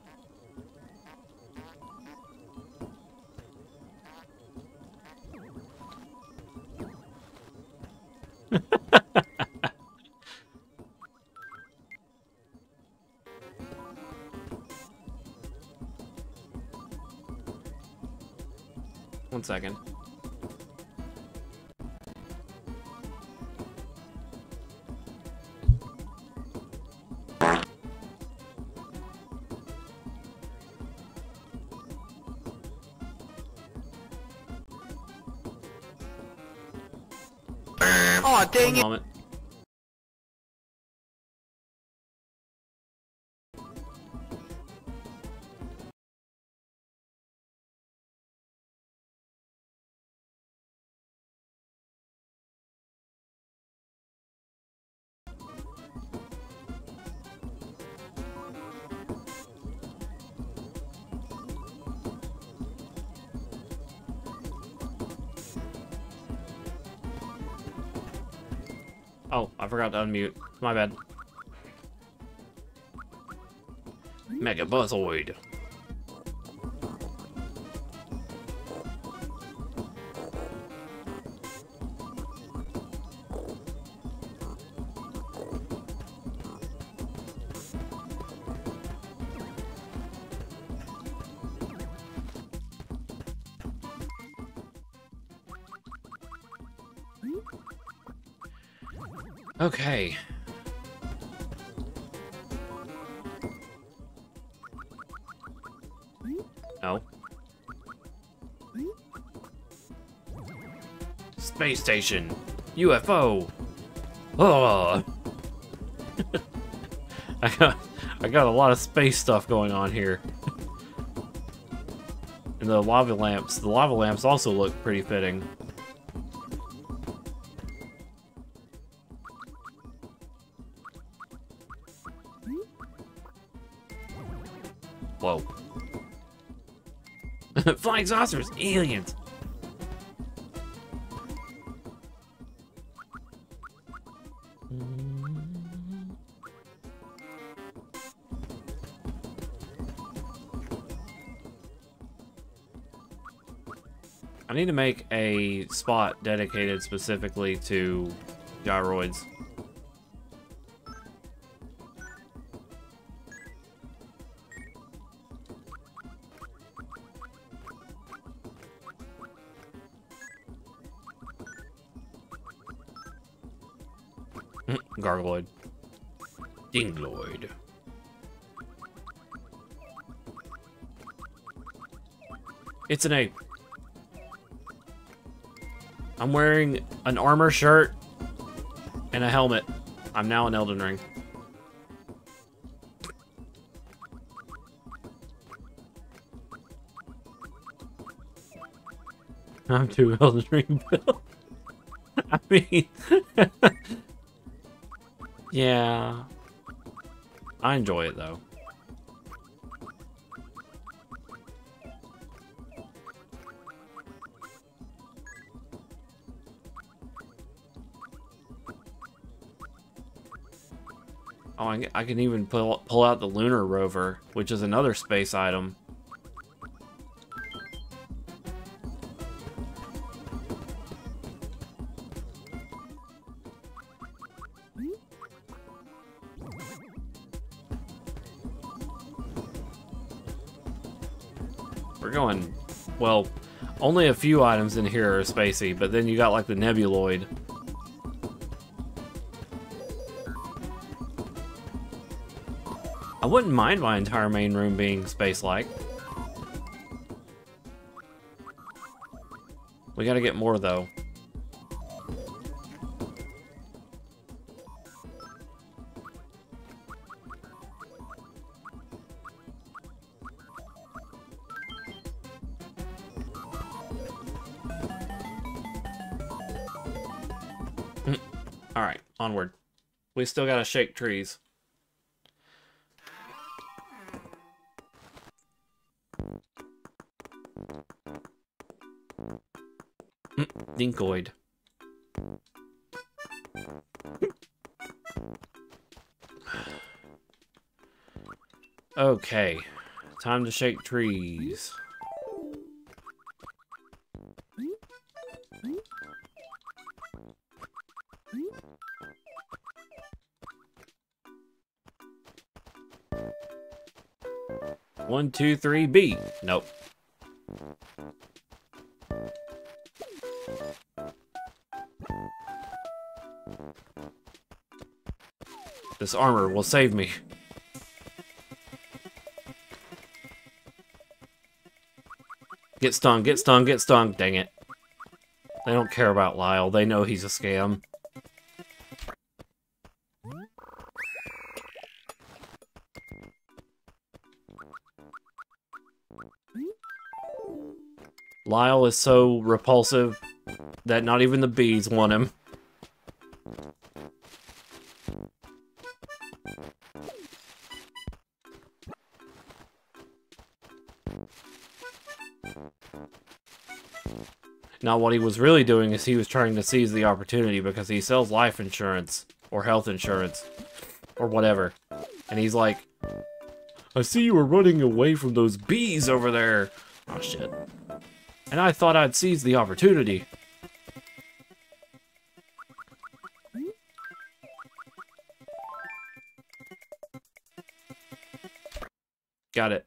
One second. Aw, dang it! Moment. Oh, I forgot to unmute. My bad. Megabuzzoid. Okay. No. Space station. UFO. Oh. I got a lot of space stuff going on here. And the lava lamps also look pretty fitting. Whoa. Flying saucers! Aliens! I need to make a spot dedicated specifically to gyroids. Gargloid. Dingloid. It's an ape. I'm wearing an armor shirt and a helmet. I'm now in Elden Ring. I'm too Elden Ring built. I mean... yeah. I enjoy it, though. Oh, I can even pull out the Lunar Rover, which is another space item. We're going, well, only a few items in here are spacey, but then you got like the Nebuloid. I wouldn't mind my entire main room being space-like. We gotta get more, though. Alright, onward. We still gotta shake trees. Dinkoid. Okay, time to shake trees. One, two, three, B. Nope. This armor will save me. Get stung, get stung, get stung. Dang it. They don't care about Lyle. They know he's a scam. Lyle is so repulsive that not even the bees want him. Now, what he was really doing is he was trying to seize the opportunity because he sells life insurance or health insurance or whatever. And he's like, I see you were running away from those bees over there. Oh, shit. And I thought I'd seize the opportunity. Got it.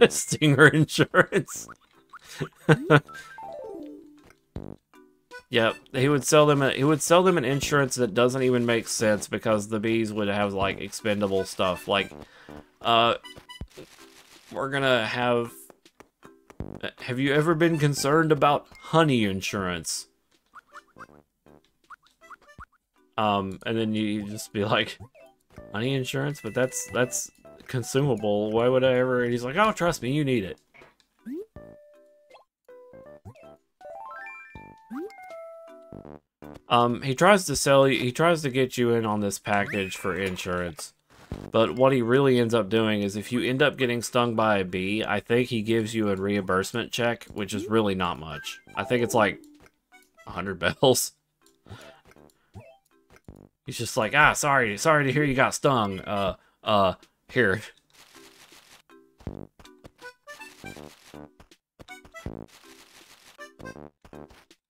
Stinger insurance. Yep, he would sell them an insurance that doesn't even make sense because the bees would have like expendable stuff. Like we're gonna have you ever been concerned about honey insurance? And then you just be like, honey insurance? But that's consumable. Why would I ever? And he's like, oh, trust me, you need it. He tries to get you in on this package for insurance. But what he really ends up doing is if you end up getting stung by a bee, I think he gives you a reimbursement check, which is really not much. I think it's like 100 bells. He's just like, ah, sorry to hear you got stung. Here.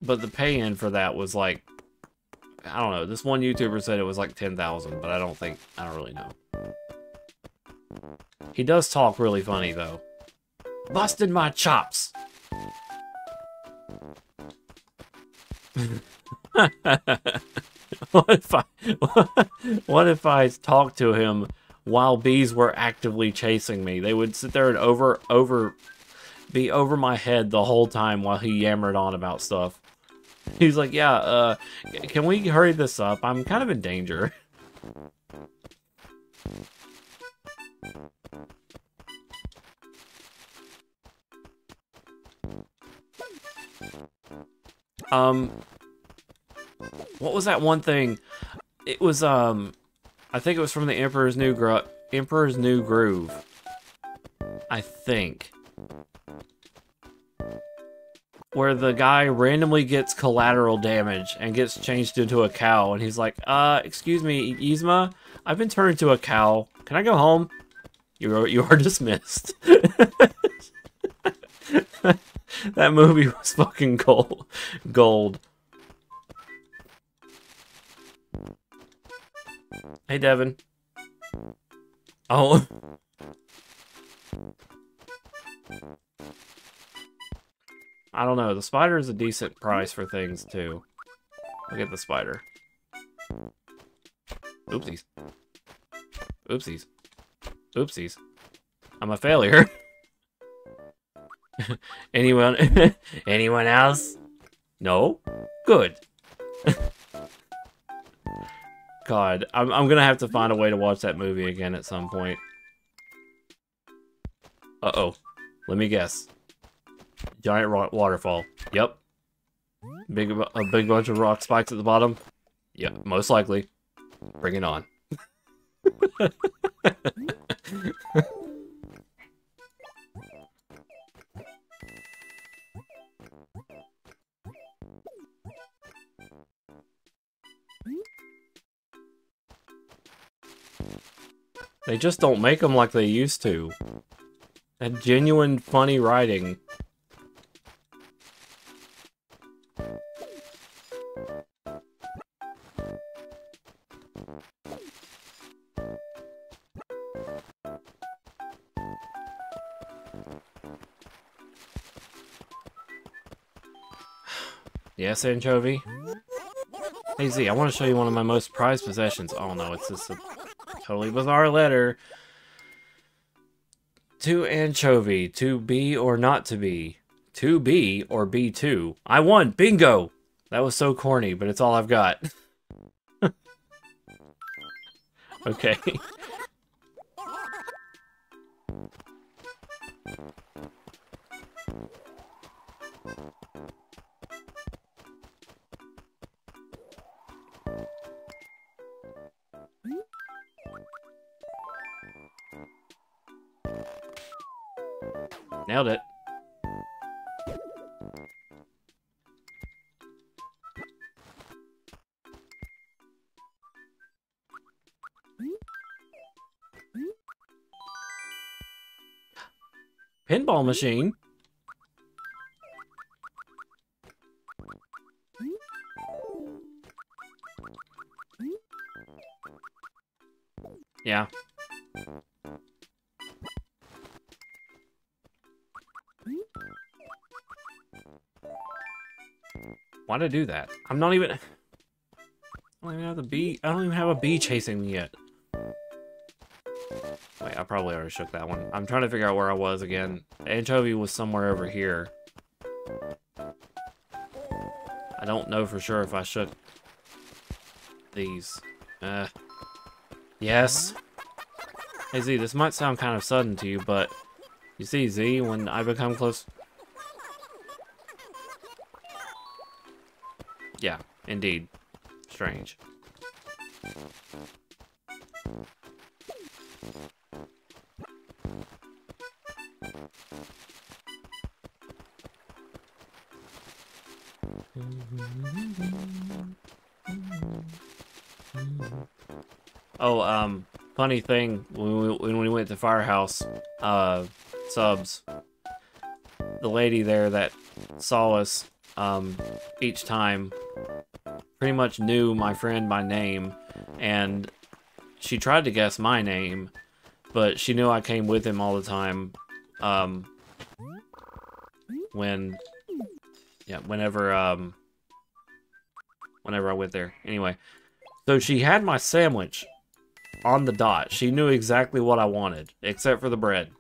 But the pay-in for that was like, I don't know, this one YouTuber said it was like 10,000, but I don't really know. He does talk really funny, though. Busted my chops! What if I talked to him while bees were actively chasing me? They would sit there and be over my head the whole time while he yammered on about stuff. He's like, yeah, can we hurry this up? I'm kind of in danger. What was that one thing? It was, I think it was from the Emperor's New Groove. I think. Where the guy randomly gets collateral damage and gets changed into a cow, and he's like, excuse me, Yzma, I've been turned into a cow. Can I go home? You are dismissed. That movie was fucking gold. Hey, Devin. Oh. I don't know. The spider is a decent price for things, too. Look at the spider. Oopsies. Oopsies. Oopsies. I'm a failure. Anyone else? No? Good. God, I'm gonna have to find a way to watch that movie again at some point. Uh-oh. Let me guess. Giant rock waterfall. Yep. A big bunch of rock spikes at the bottom. Yep, most likely. Bring it on. They just don't make them like they used to. That genuine funny writing. Yes, Anchovy? Hey Z, I want to show you one of my most prized possessions. Oh no, it's just a totally bizarre letter. To Anchovy, to be or not to be. To be or be to. I won! Bingo! That was so corny, but it's all I've got. Okay. Nailed it. Pinball machine? Yeah. Why'd I do that? I'm not even... I don't even have the bee. I don't even have a bee chasing me yet. Wait, I probably already shook that one. I'm trying to figure out where I was again. Anchovy was somewhere over here. I don't know for sure if I shook these. Yes. Hey Z, this might sound kind of sudden to you, but you see Z, when I become close... Yeah, indeed. Strange. Oh, funny thing, when we went to Firehouse, subs, the lady there that saw us, each time pretty much knew my friend by name, and she tried to guess my name, but she knew I came with him all the time, whenever I went there. Anyway, so she had my sandwich on the dot. She knew exactly what I wanted, except for the bread.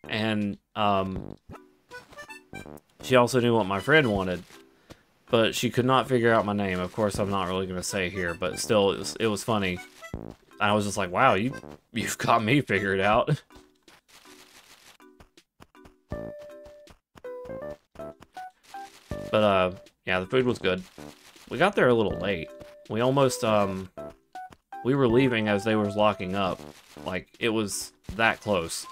And, she also knew what my friend wanted, but she could not figure out my name. Of course, I'm not really going to say here, but still, it was funny. I was just like, wow, you've got me figured out. But, yeah, the food was good. We got there a little late. We almost, we were leaving as they was locking up. Like, it was that close.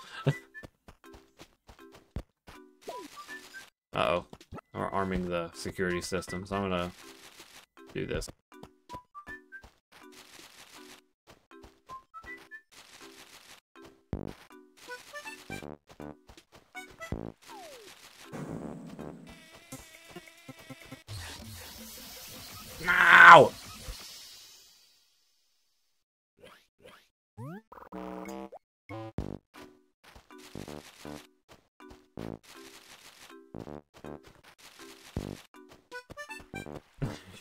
Uh-oh. We're arming the security systems. I'm gonna do this. Now!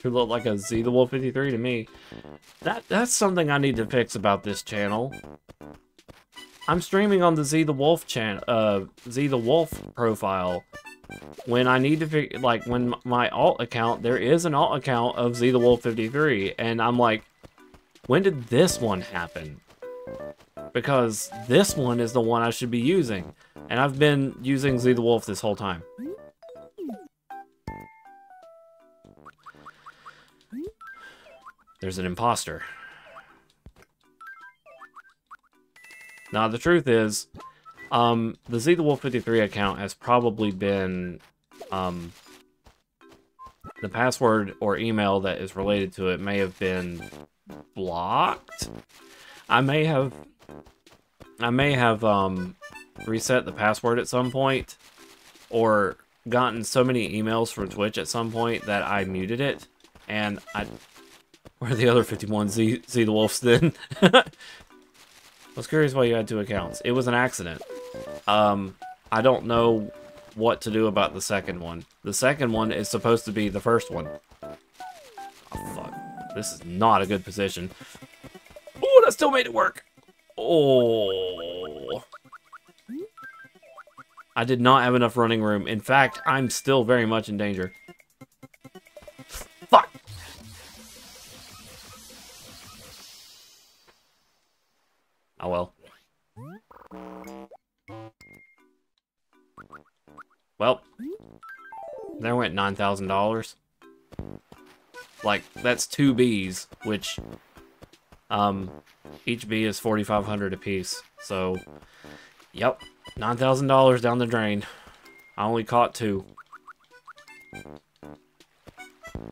You look like a Z the Wolf 53 to me. That's something I need to fix about this channel. I'm streaming on the Z the Wolf channel, Z the Wolf profile. When I need to figure, like, when my alt account, there is an alt account of Z the Wolf 53, and I'm like, when did this one happen? Because this one is the one I should be using, and I've been using Z the Wolf this whole time. There's an imposter. Now, the truth is, the Z the Wolf 53 account has probably been, the password or email that is related to it may have been blocked. I may have, reset the password at some point, or gotten so many emails from Twitch at some point that I muted it, and where are the other 51 Z the Wolves then? I was curious why you had 2 accounts. It was an accident. I don't know what to do about the second one. The second one is supposed to be the first one. Oh, fuck. This is not a good position. Oh, that still made it work. Oh. I did not have enough running room. In fact, I'm still very much in danger. Fuck. Oh well. Well, there went $9,000. Like, that's 2 bees, which, each bee is $4,500 apiece. So, yep, $9,000 down the drain. I only caught 2.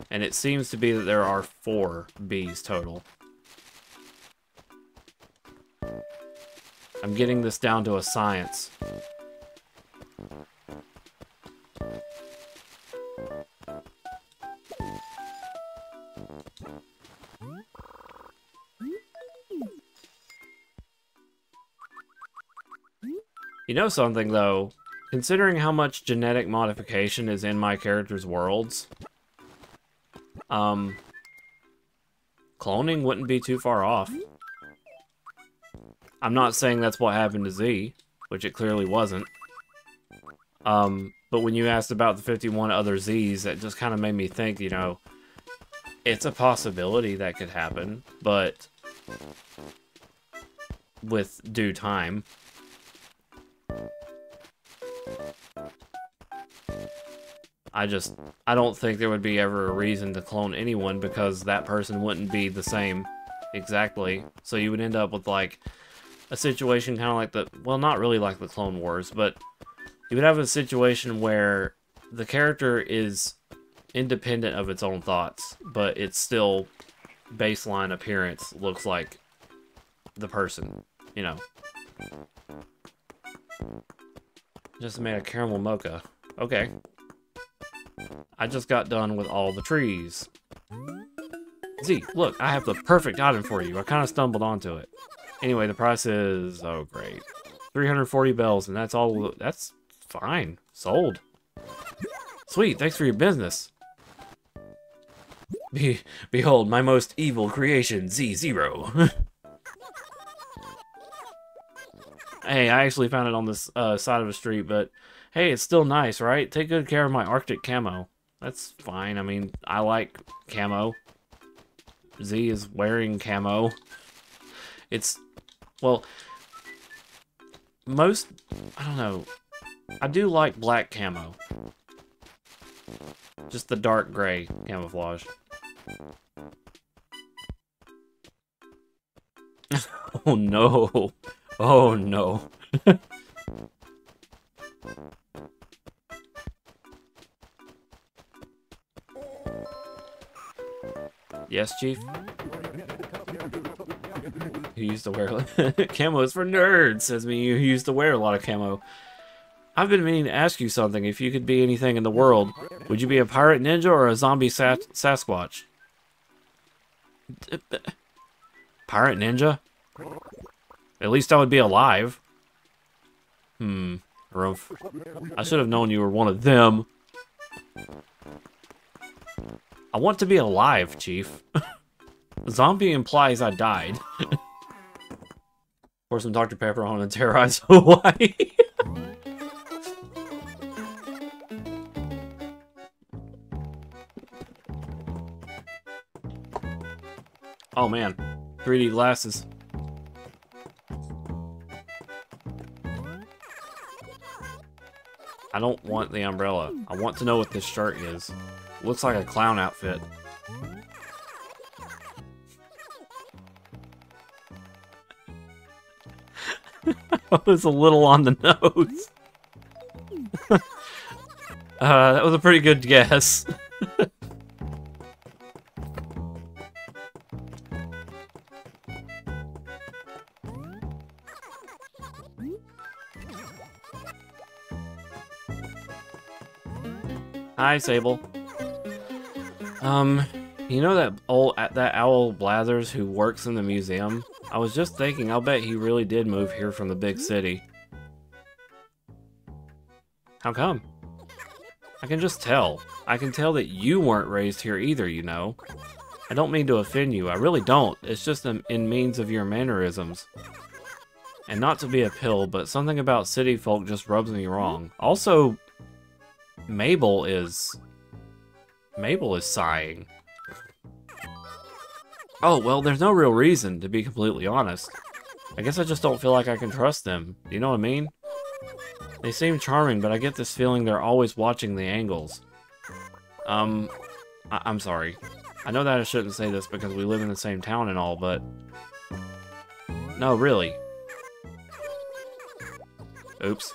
And it seems to be that there are 4 bees total. I'm getting this down to a science. You know something, though? Considering how much genetic modification is in my character's worlds, cloning wouldn't be too far off. I'm not saying that's what happened to Z, which it clearly wasn't. But when you asked about the 51 other Zs, that just kind of made me think, you know, it's a possibility that could happen, but with due time. I don't think there would be ever a reason to clone anyone because that person wouldn't be the same exactly. So you would end up with, like, a situation kind of like the, well, not really like the Clone Wars, but you would have a situation where the character is independent of its own thoughts, but its still baseline appearance looks like the person, you know. Just made a caramel mocha. Okay. I just got done with all the trees. Z, look, I have the perfect item for you. I kind of stumbled onto it. Anyway, the price is, oh great, 340 bells, and that's all. That's fine. Sold. Sweet, thanks for your business. Behold, my most evil creation, Z0. Hey, I actually found it on this side of a street, but hey, it's still nice, right? Take good care of my Arctic camo. That's fine. I mean, I like camo. Z is wearing camo. It's, well, I don't know. I do like black camo. Just the dark gray camouflage. Oh no. Oh no. Yes, Chief? You used to wear camo is for nerds, says me. You used to wear a lot of camo. I've been meaning to ask you something. If you could be anything in the world, would you be a pirate ninja or a zombie Sasquatch? Pirate ninja? At least I would be alive. Rumph. I should have known you were one of them. I want to be alive, Chief. Zombie implies I died. Pour some Dr. Pepper on and terrorize Hawaii. Oh man, 3D glasses. I don't want the umbrella. I want to know what this shirt is. Looks like a clown outfit. That was a little on the nose. That was a pretty good guess. Hi, Sable. You know that owl Blathers who works in the museum? I was just thinking, I'll bet he really did move here from the big city. How come? I can just tell. I can tell that you weren't raised here either, you know. I don't mean to offend you, I really don't. It's just in means of your mannerisms. And not to be a pill, but something about city folk just rubs me wrong. Also, Mabel is sighing. Oh, well, there's no real reason, to be completely honest. I guess I just don't feel like I can trust them. Do you know what I mean? They seem charming, but I get this feeling they're always watching the angles. I'm sorry. I know that I shouldn't say this because we live in the same town and all, but... No, really. Oops.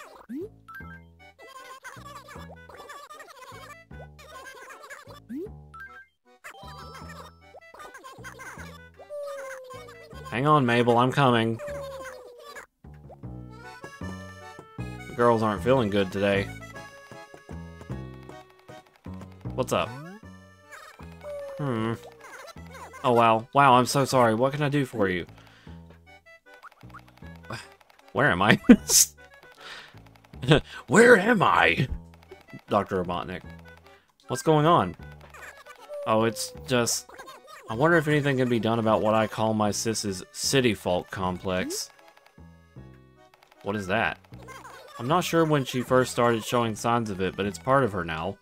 Hang on, Mabel, I'm coming. The girls aren't feeling good today. What's up? Oh, wow. Wow, I'm so sorry. What can I do for you? Where am I? Where am I? Dr. Robotnik. What's going on? Oh, it's just... I wonder if anything can be done about what I call my sis's city fault complex. What is that? I'm not sure when she first started showing signs of it, but it's part of her now.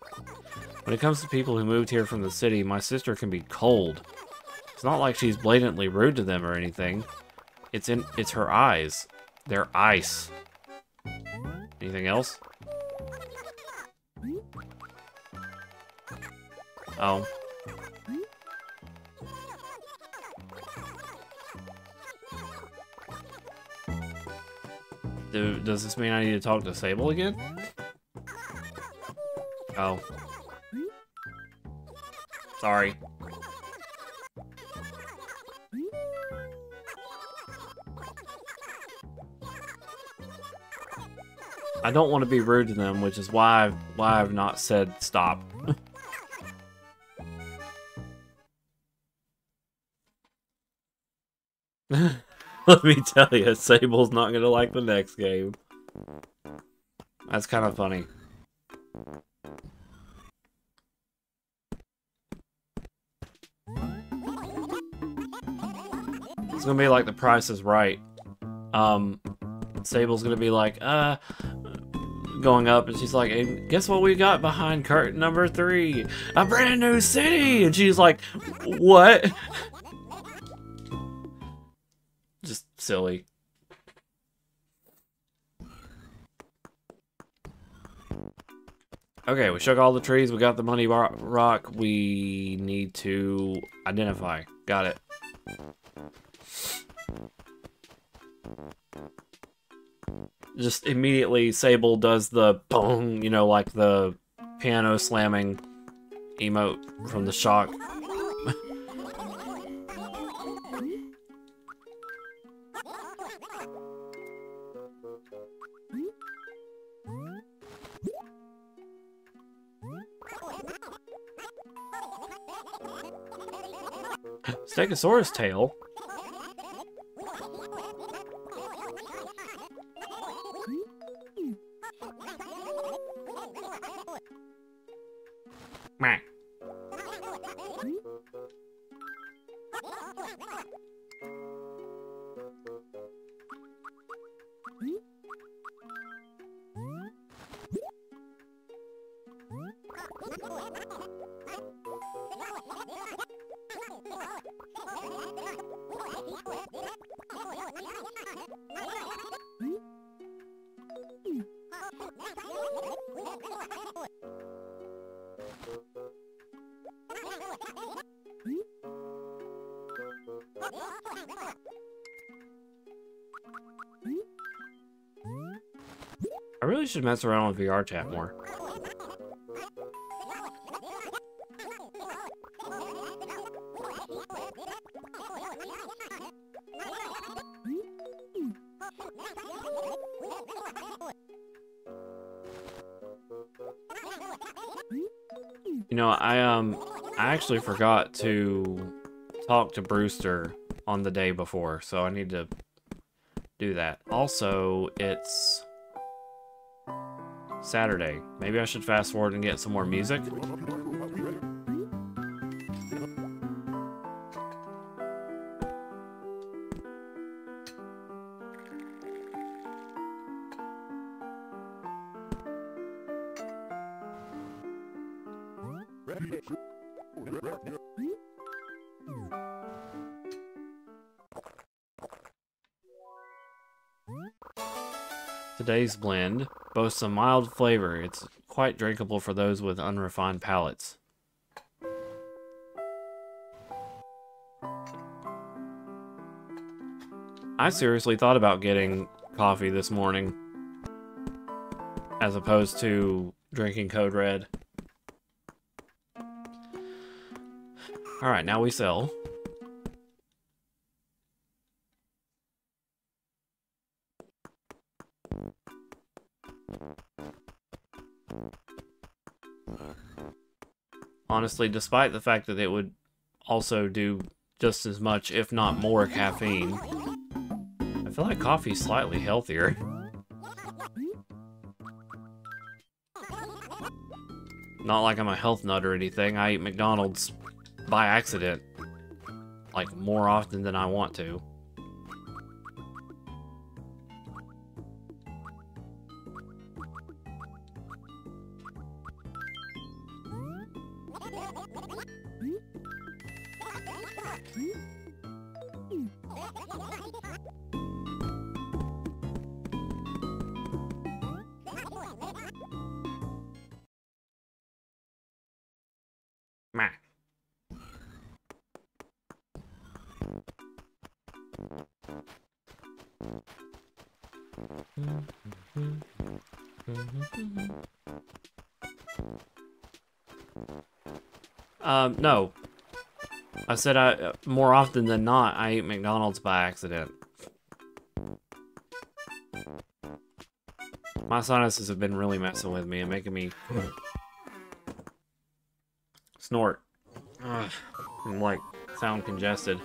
When it comes to people who moved here from the city, my sister can be cold. It's not like she's blatantly rude to them or anything. It's her eyes. They're ice. Anything else? Oh. Does this mean I need to talk to Sable again? Oh. Sorry. I don't want to be rude to them, which is why I've not said stop. Let me tell you, Sable's not gonna like the next game. That's kind of funny. It's gonna be like The Price is Right. Sable's gonna be like, going up, and she's like, and guess what we got behind curtain number 3? A brand new city! And she's like, what? Just silly. Okay, we shook all the trees, we got the money rock, we need to identify. Got it. Just immediately, Sable does the boom, you know, like the piano slamming emote from the Shock. Stegosaurus tail? Meh. I really should mess around with VR chat more. You know, I actually forgot to talk to Brewster on the day before, so I need to do that. Also, it's Saturday. Maybe I should fast forward and get some more music. Today's blend boasts a mild flavor. It's quite drinkable for those with unrefined palates. I seriously thought about getting coffee this morning as opposed to drinking Code Red. Alright, now we sell. Honestly, despite the fact that it would also do just as much, if not more, caffeine, I feel like coffee's slightly healthier. Not like I'm a health nut or anything. I eat McDonald's by accident. Like, more often than I want to. Meh. No. I said more often than not, I eat McDonald's by accident. My sinuses have been really messing with me and making me snort. Ugh. I'm like, sound congested.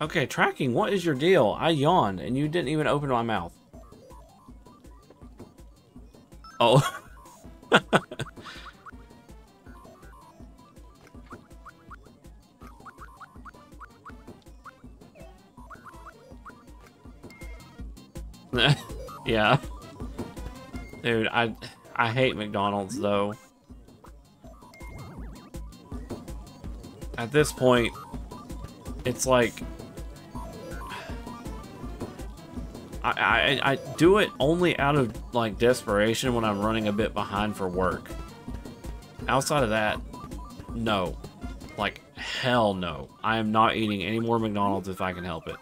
Okay, tracking, what is your deal? I yawned and you didn't even open my mouth. Oh. Yeah. Dude, I hate McDonald's though. At this point, it's like I do it only out of like desperation when I'm running a bit behind for work. Outside of that, no. Like hell no. I am not eating any more McDonald's if I can help it.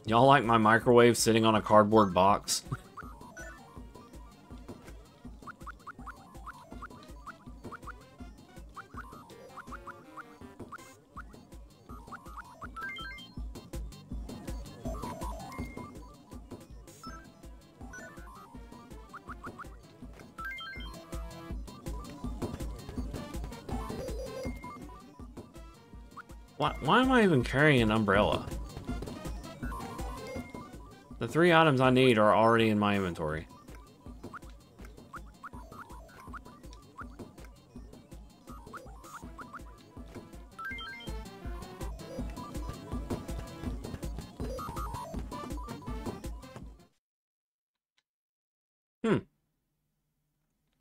Y'all like my microwave sitting on a cardboard box? Why am I even carrying an umbrella? The 3 items I need are already in my inventory.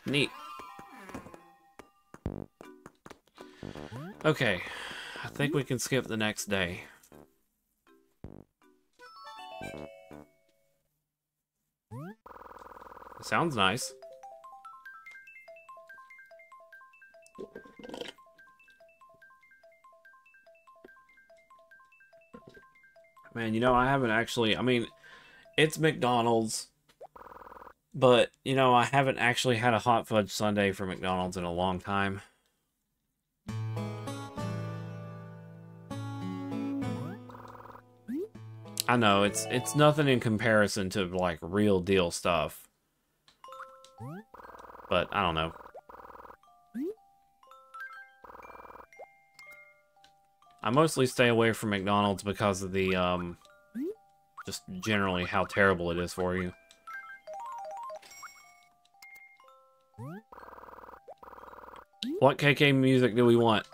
Neat. Okay, I think we can skip the next day. Sounds nice. Man, you know, I haven't actually, I mean, it's McDonald's, but, you know, I haven't actually had a hot fudge sundae from McDonald's in a long time. I know, it's nothing in comparison to, like, real deal stuff. But, I don't know. I mostly stay away from McDonald's because of the, just generally how terrible it is for you. What KK music do we want?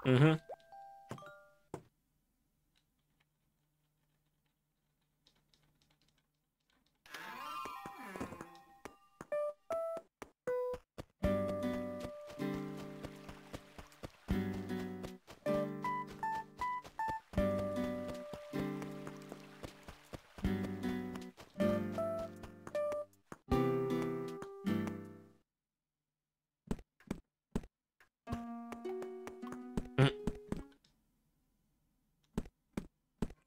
Mm-hmm.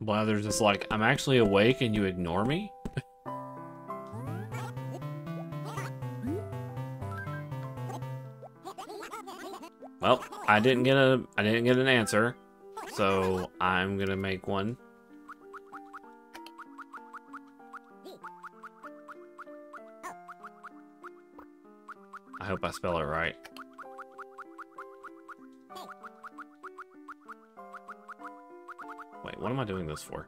Wow, they're just like, I'm actually awake and you ignore me? Well, I didn't get an answer, so I'm gonna make one. I hope I spell it right. Wait, what am I doing this for?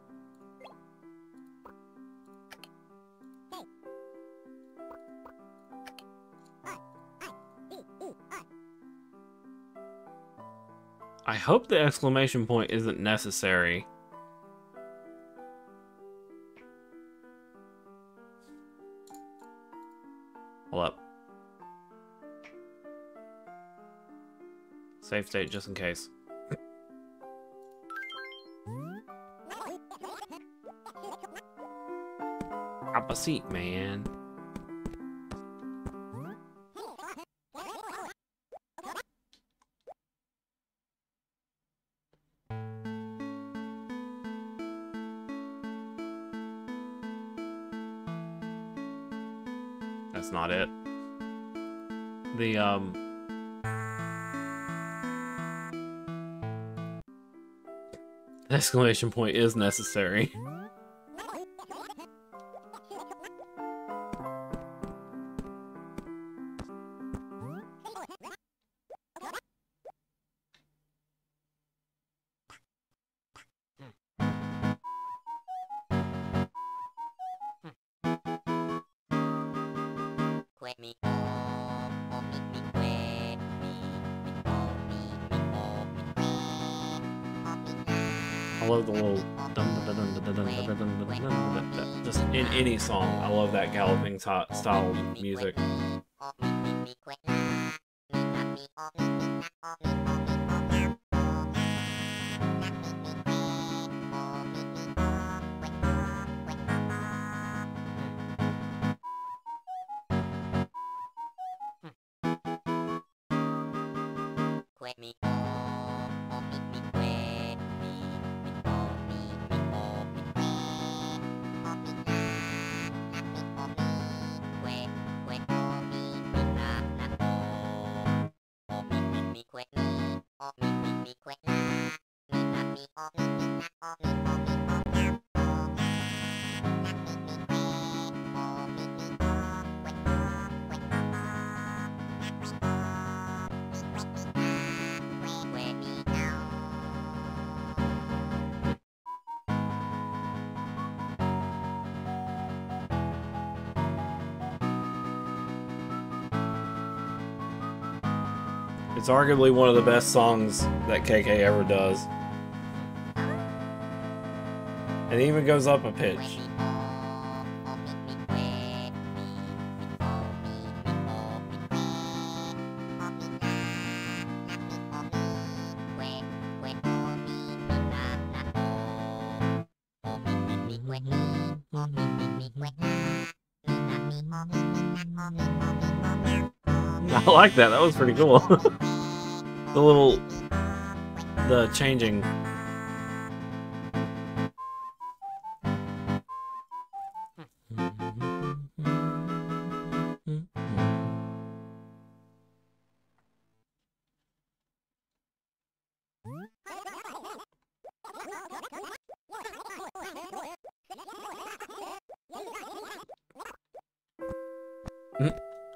I hope the exclamation point isn't necessary. Hold up. Save state just in case. Have a seat, man. That's not it. The exclamation point is necessary. I love the little just in any song. I love that galloping style music. It's arguably one of the best songs that KK ever does. And it even goes up a pitch. I like that. That was pretty cool. The changing.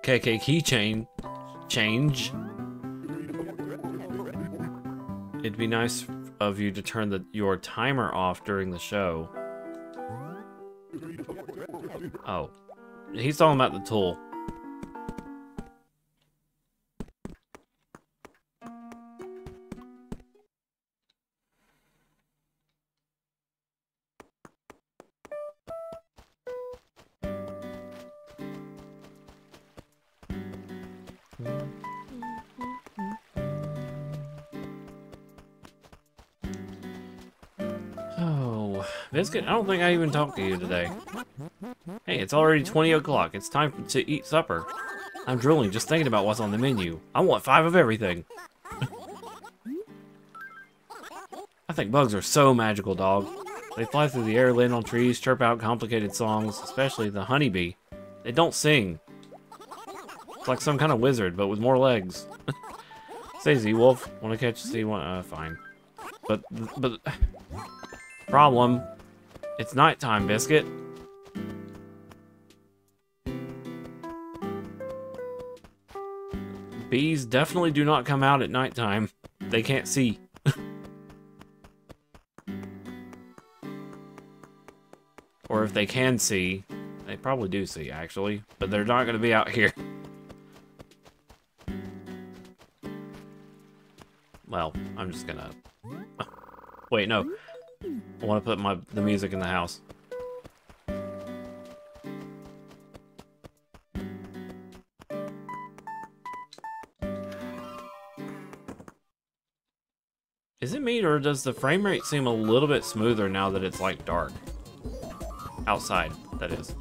KK keychain change. It'd be nice of you to turn your timer off during the show. Oh. He's talking about the tool. Oh, Biscuit, I don't think I even talked to you today. Hey, it's already 20 o'clock. It's time to eat supper. I'm drooling just thinking about what's on the menu. I want 5 of everything. I think bugs are so magical, dog. They fly through the air, land on trees, chirp out complicated songs, especially the honeybee. They don't sing. It's like some kind of wizard, but with more legs. Say, Z-Wolf, want to catch C1? Fine. But, problem, it's nighttime, Biscuit. Bees definitely do not come out at nighttime. They can't see. Or if they can see, they probably do see, actually. But they're not going to be out here. Well, I'm just gonna... Wait, no. I want to put the music in the house. Is it me, or does the frame rate seem a little bit smoother now that it's, like, dark? Outside, that is.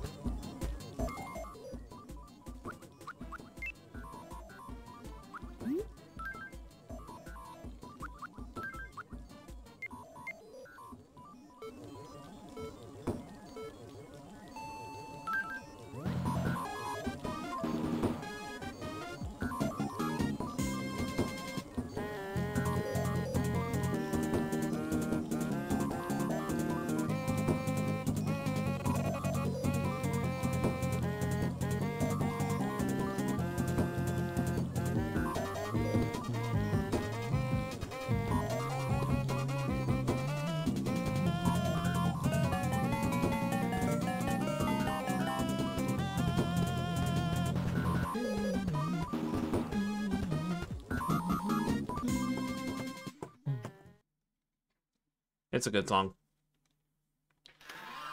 It's a good song.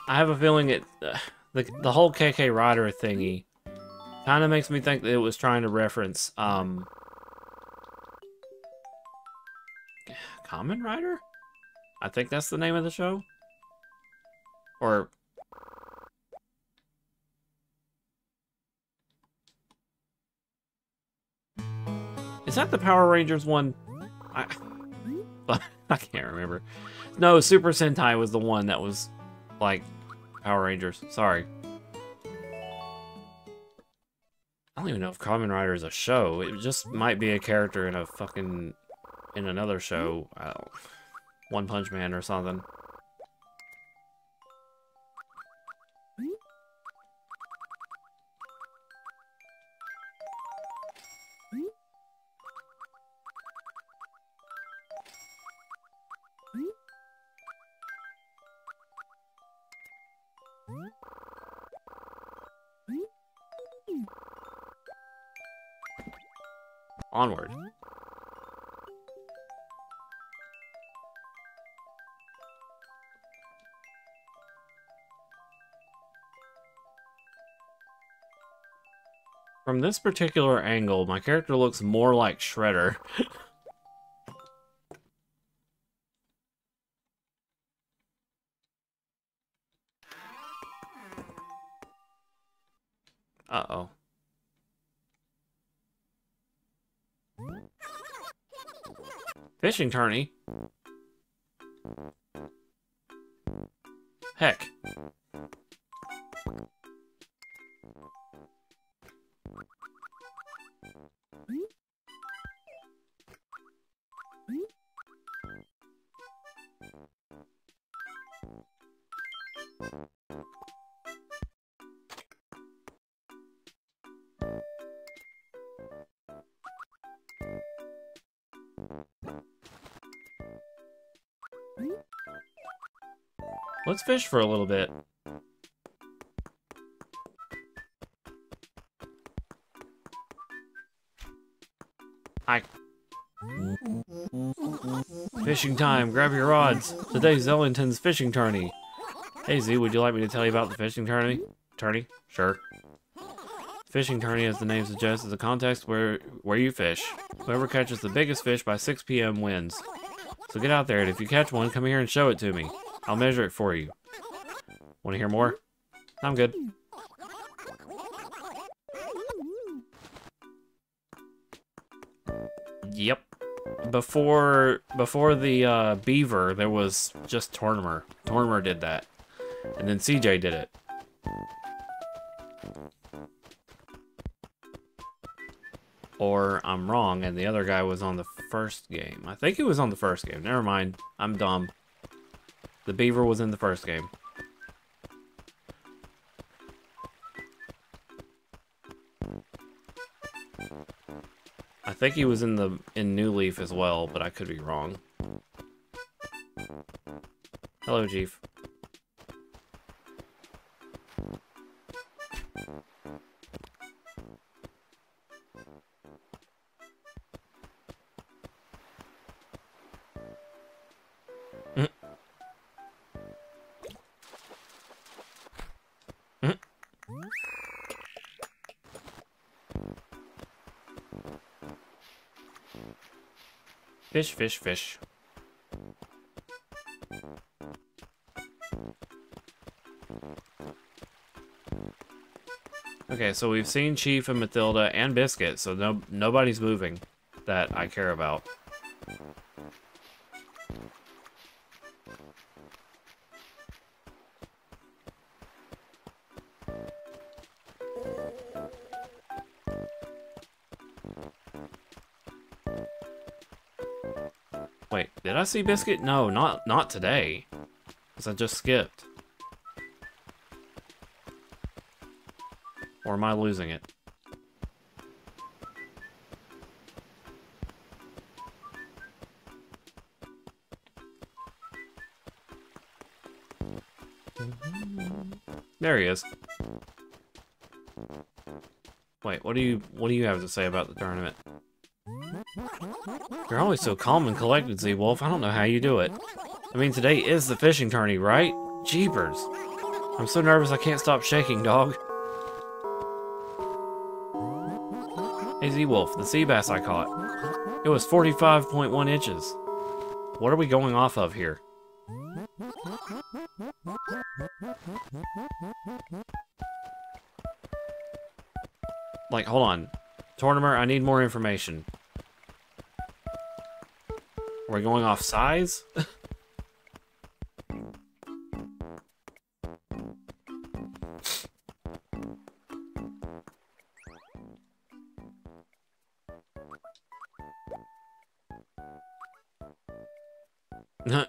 I have a feeling the whole KK Rider thingy kind of makes me think that it was trying to reference Kamen Rider? I think that's the name of the show. Or is that the Power Rangers one? I can't remember. No, Super Sentai was the one that was, like, Power Rangers. Sorry. I don't even know if Kamen Rider is a show. It just might be a character in a fucking... in another show. One Punch Man or something. Onward. From this particular angle, my character looks more like Shredder. Uh-oh. Fishing tourney? Heck. Let's fish for a little bit. Hi. Fishing time, grab your rods. Today's Ellington's fishing tourney. Hey Z, would you like me to tell you about the fishing tourney? Sure. Fishing tourney, as the name suggests, is a contest where you fish. Whoever catches the biggest fish by 6 p.m. wins. So get out there, and if you catch one, come here and show it to me. I'll measure it for you. Want to hear more? I'm good. Yep. before the beaver, there was just Tortimer. Tortimer did that. And then CJ did it. Or I'm wrong, and the other guy was on the first game. I think he was on the first game. Never mind. I'm dumb. The beaver was in the first game. I think he was in New Leaf as well, but I could be wrong. Hello, Chief. Fish, fish, fish. Okay, so we've seen Chief and Matilda and Biscuit, so nobody's moving that I care about. Wait, did I see Biscuit? No, not today. Because I just skipped. Or am I losing it? There he is. Wait, what do you have to say about the tournament? You're always so calm and collected, Z-Wolf. I don't know how you do it. I mean, today is the fishing tourney, right? Jeepers. I'm so nervous I can't stop shaking, dog. Hey, Z-Wolf, the sea bass I caught. It was 45.1 inches. What are we going off of here? Like, hold on. Tortimer, I need more information. Are we going off size?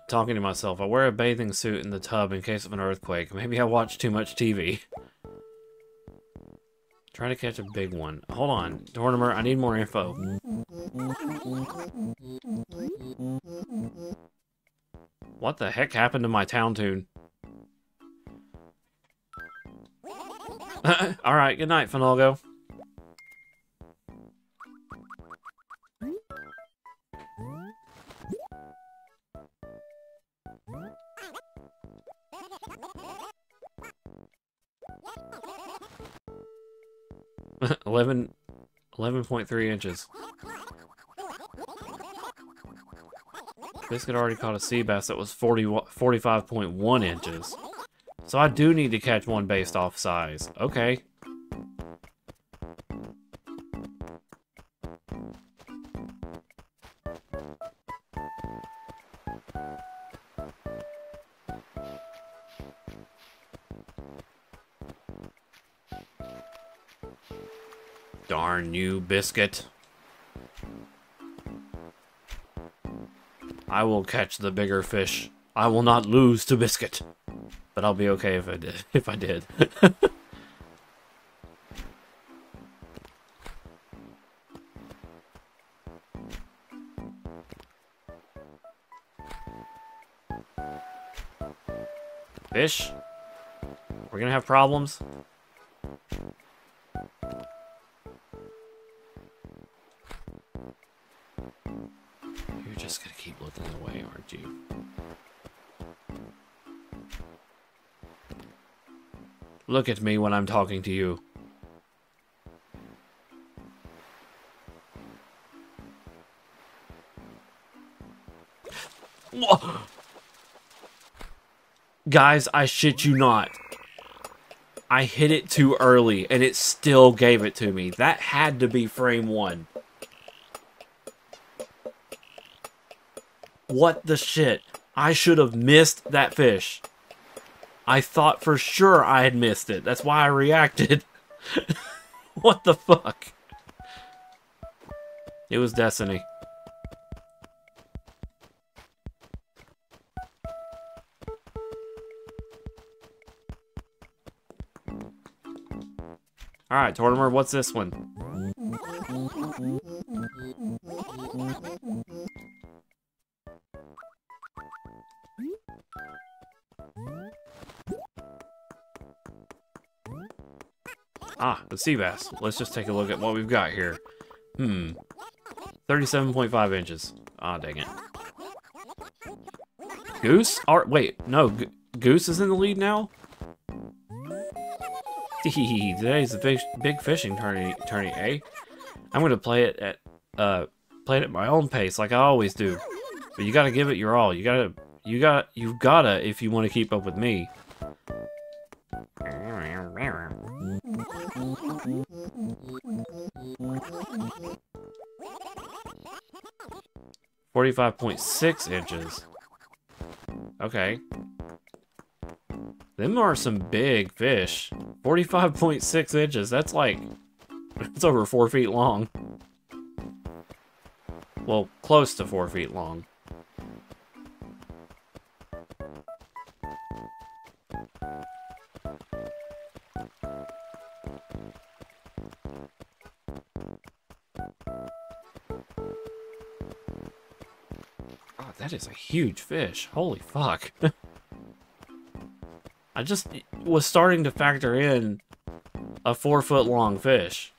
Talking to myself. I wear a bathing suit in the tub in case of an earthquake. Maybe I watch too much TV. Try to catch a big one. Hold on. Tortimer, I need more info. What the heck happened to my town tune? Alright, good night, Finalgo. Eleven 11.3 inches. Biscuit already caught a sea bass that was 45.1 inches. So I do need to catch one based off size. Okay. Darn you, Biscuit. I will catch the bigger fish. I will not lose to Biscuit. But I'll be okay if I did. Fish? We're gonna have problems? You're just gonna keep looking away, aren't you? Look at me when I'm talking to you. Whoa. Guys, I shit you not. I hit it too early, and it still gave it to me. That had to be frame one. What the shit? I should have missed that fish. I thought for sure I had missed it. That's why I reacted. What the fuck? It was destiny. Alright, Tortimer, what's this one? Ah, the sea bass. Let's just take a look at what we've got here. 37.5 inches. Ah, dang it. Goose? Wait, no, Goose is in the lead now? Today's the big fishing tourney, eh? I'm gonna play it at my own pace, like I always do. But you gotta give it your all. You've gotta if you want to keep up with me. 45.6 inches. Okay. Them are some big fish. 45.6 inches. That's like... it's over 4 feet long. Well, close to 4 feet long. God, that is a huge fish. Holy fuck. I just was starting to factor in a 4 foot long fish.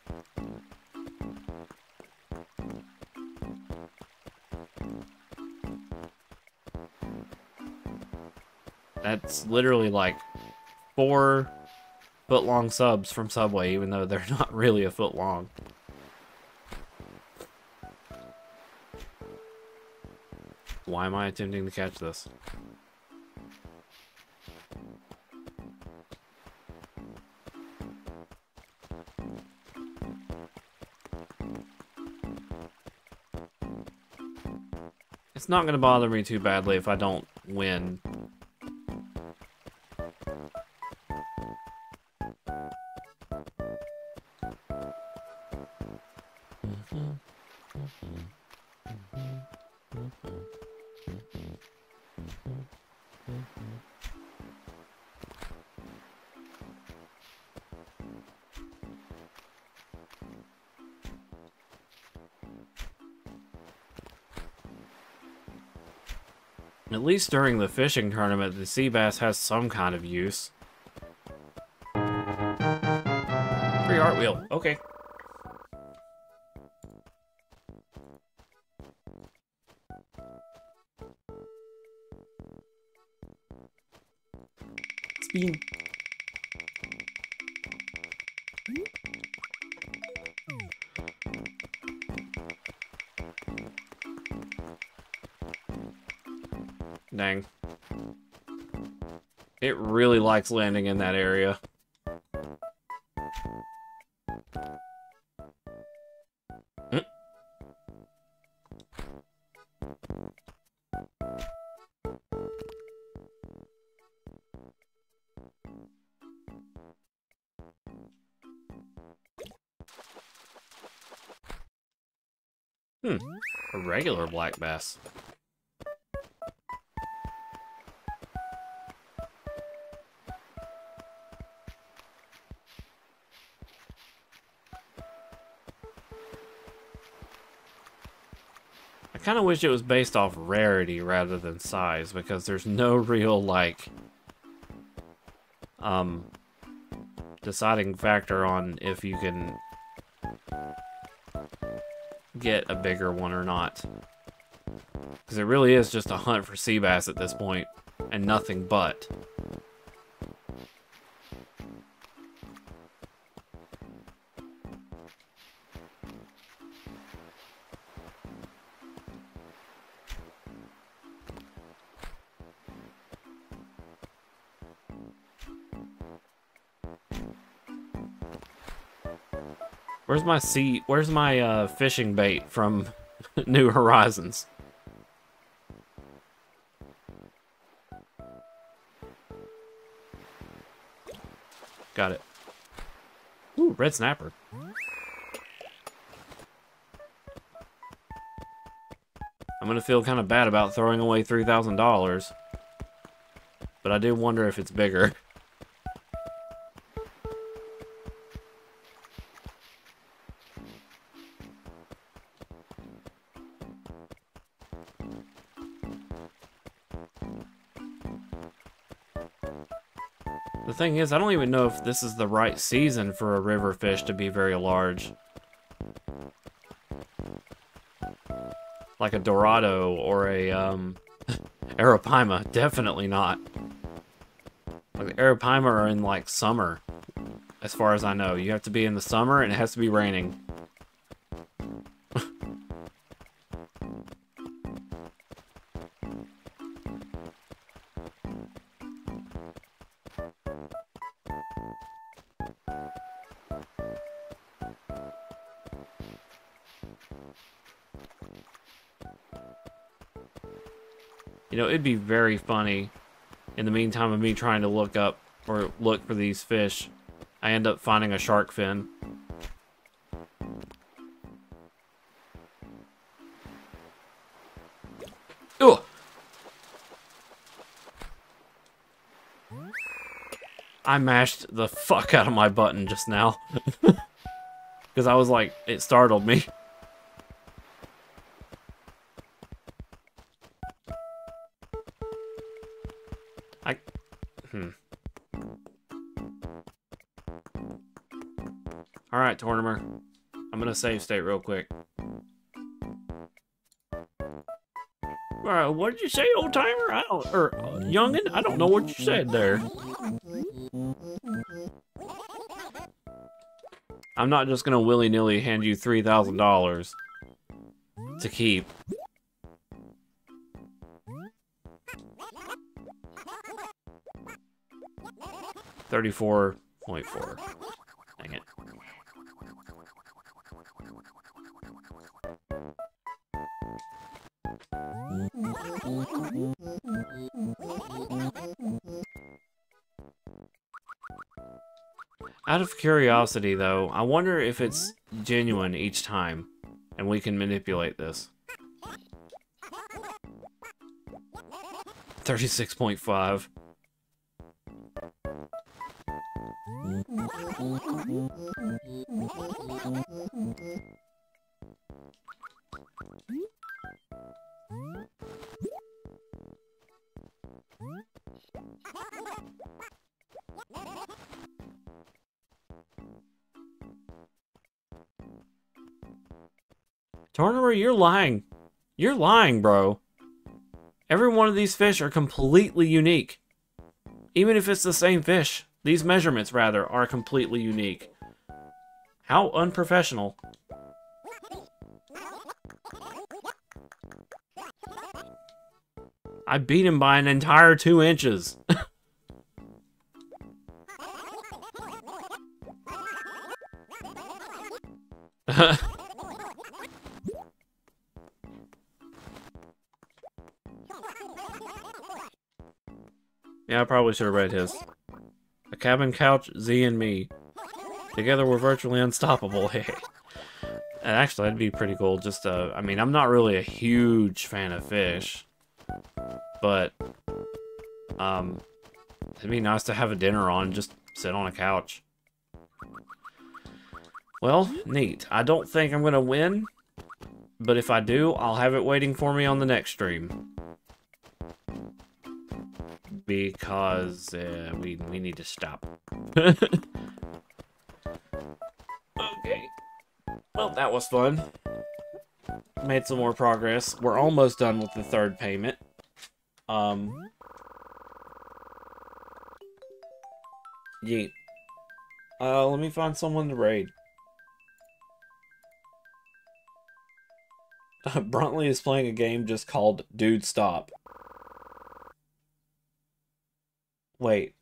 That's literally like 4 foot long subs from Subway, even though they're not really a foot long. Why am I attempting to catch this? It's not going to bother me too badly if I don't win. At least during the fishing tournament, the sea bass has some kind of use. Free art wheel. Okay. Spin. Dang. It really likes landing in that area. A regular black bass. I kind of wish it was based off rarity rather than size, because there's no real, like, deciding factor on if you can get a bigger one or not. Because it really is just a hunt for sea bass at this point, and nothing but. Where's my fishing bait from New Horizons? Got it. Ooh, red snapper. I'm gonna feel kind of bad about throwing away $3,000. But I do wonder if it's bigger. The thing is, I don't even know if this is the right season for a river fish to be very large. Like a Dorado or a, Arapaima. Definitely not. Like, the Arapaima are in, like, summer. As far as I know. You have to be in the summer, and it has to be raining. You know, it'd be very funny, in the meantime of me trying to look up, or look for these fish, I end up finding a shark fin. Ugh! I mashed the fuck out of my button just now. Because I was like, it startled me. Alright, Tortimer. I'm gonna save state real quick. What did you say, old timer? I don't, or youngin? I don't know what you said there. I'm not just gonna willy-nilly hand you $3,000 to keep. $34.4. Dang it. Out of curiosity, though, I wonder if it's genuine each time, and we can manipulate this. 36.5. Tortimer, you're lying. You're lying, bro. Every one of these fish are completely unique. Even if it's the same fish. These measurements, rather, are completely unique. How unprofessional. I beat him by an entire 2 inches. Yeah, I probably should have read his. A cabin couch, Z and me. Together we're virtually unstoppable. Hey. Actually, that'd be pretty cool. Just, I mean, I'm not really a huge fan of fish. But, it'd be nice to have a dinner on, just sit on a couch. Well, neat. I don't think I'm gonna win. But if I do, I'll have it waiting for me on the next stream. Because we need to stop. Okay. Well, that was fun. Made some more progress. We're almost done with the third payment. Yeet. Let me find someone to raid. Bruntley is playing a game just called Dude Stop. Wait.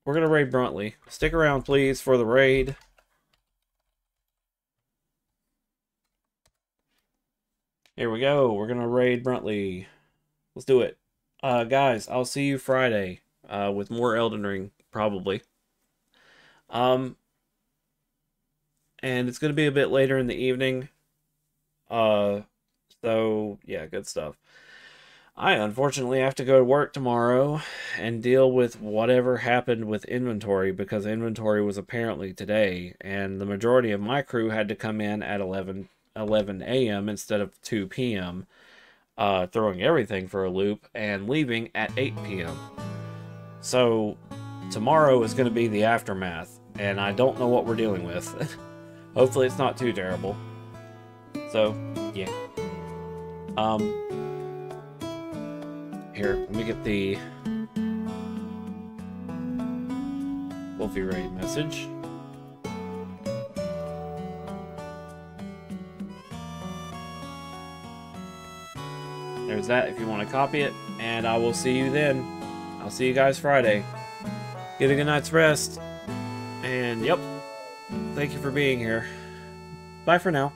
We're gonna raid Bruntley. Stick around, please, for the raid. Here we go. We're gonna raid Bruntley. Let's do it. Guys, I'll see you Friday with more Elden Ring, probably. And it's going to be a bit later in the evening. So yeah, good stuff. I unfortunately have to go to work tomorrow and deal with whatever happened with inventory, because inventory was apparently today, and the majority of my crew had to come in at 11 a.m. instead of 2 p.m., throwing everything for a loop and leaving at 8 p.m. So tomorrow is going to be the aftermath, and I don't know what we're dealing with. Hopefully it's not too terrible. So, yeah. Here, let me get the Wolfie Ray message. There's that if you want to copy it, and I will see you then. I'll see you guys Friday. Get a good night's rest, and yep, thank you for being here. Bye for now.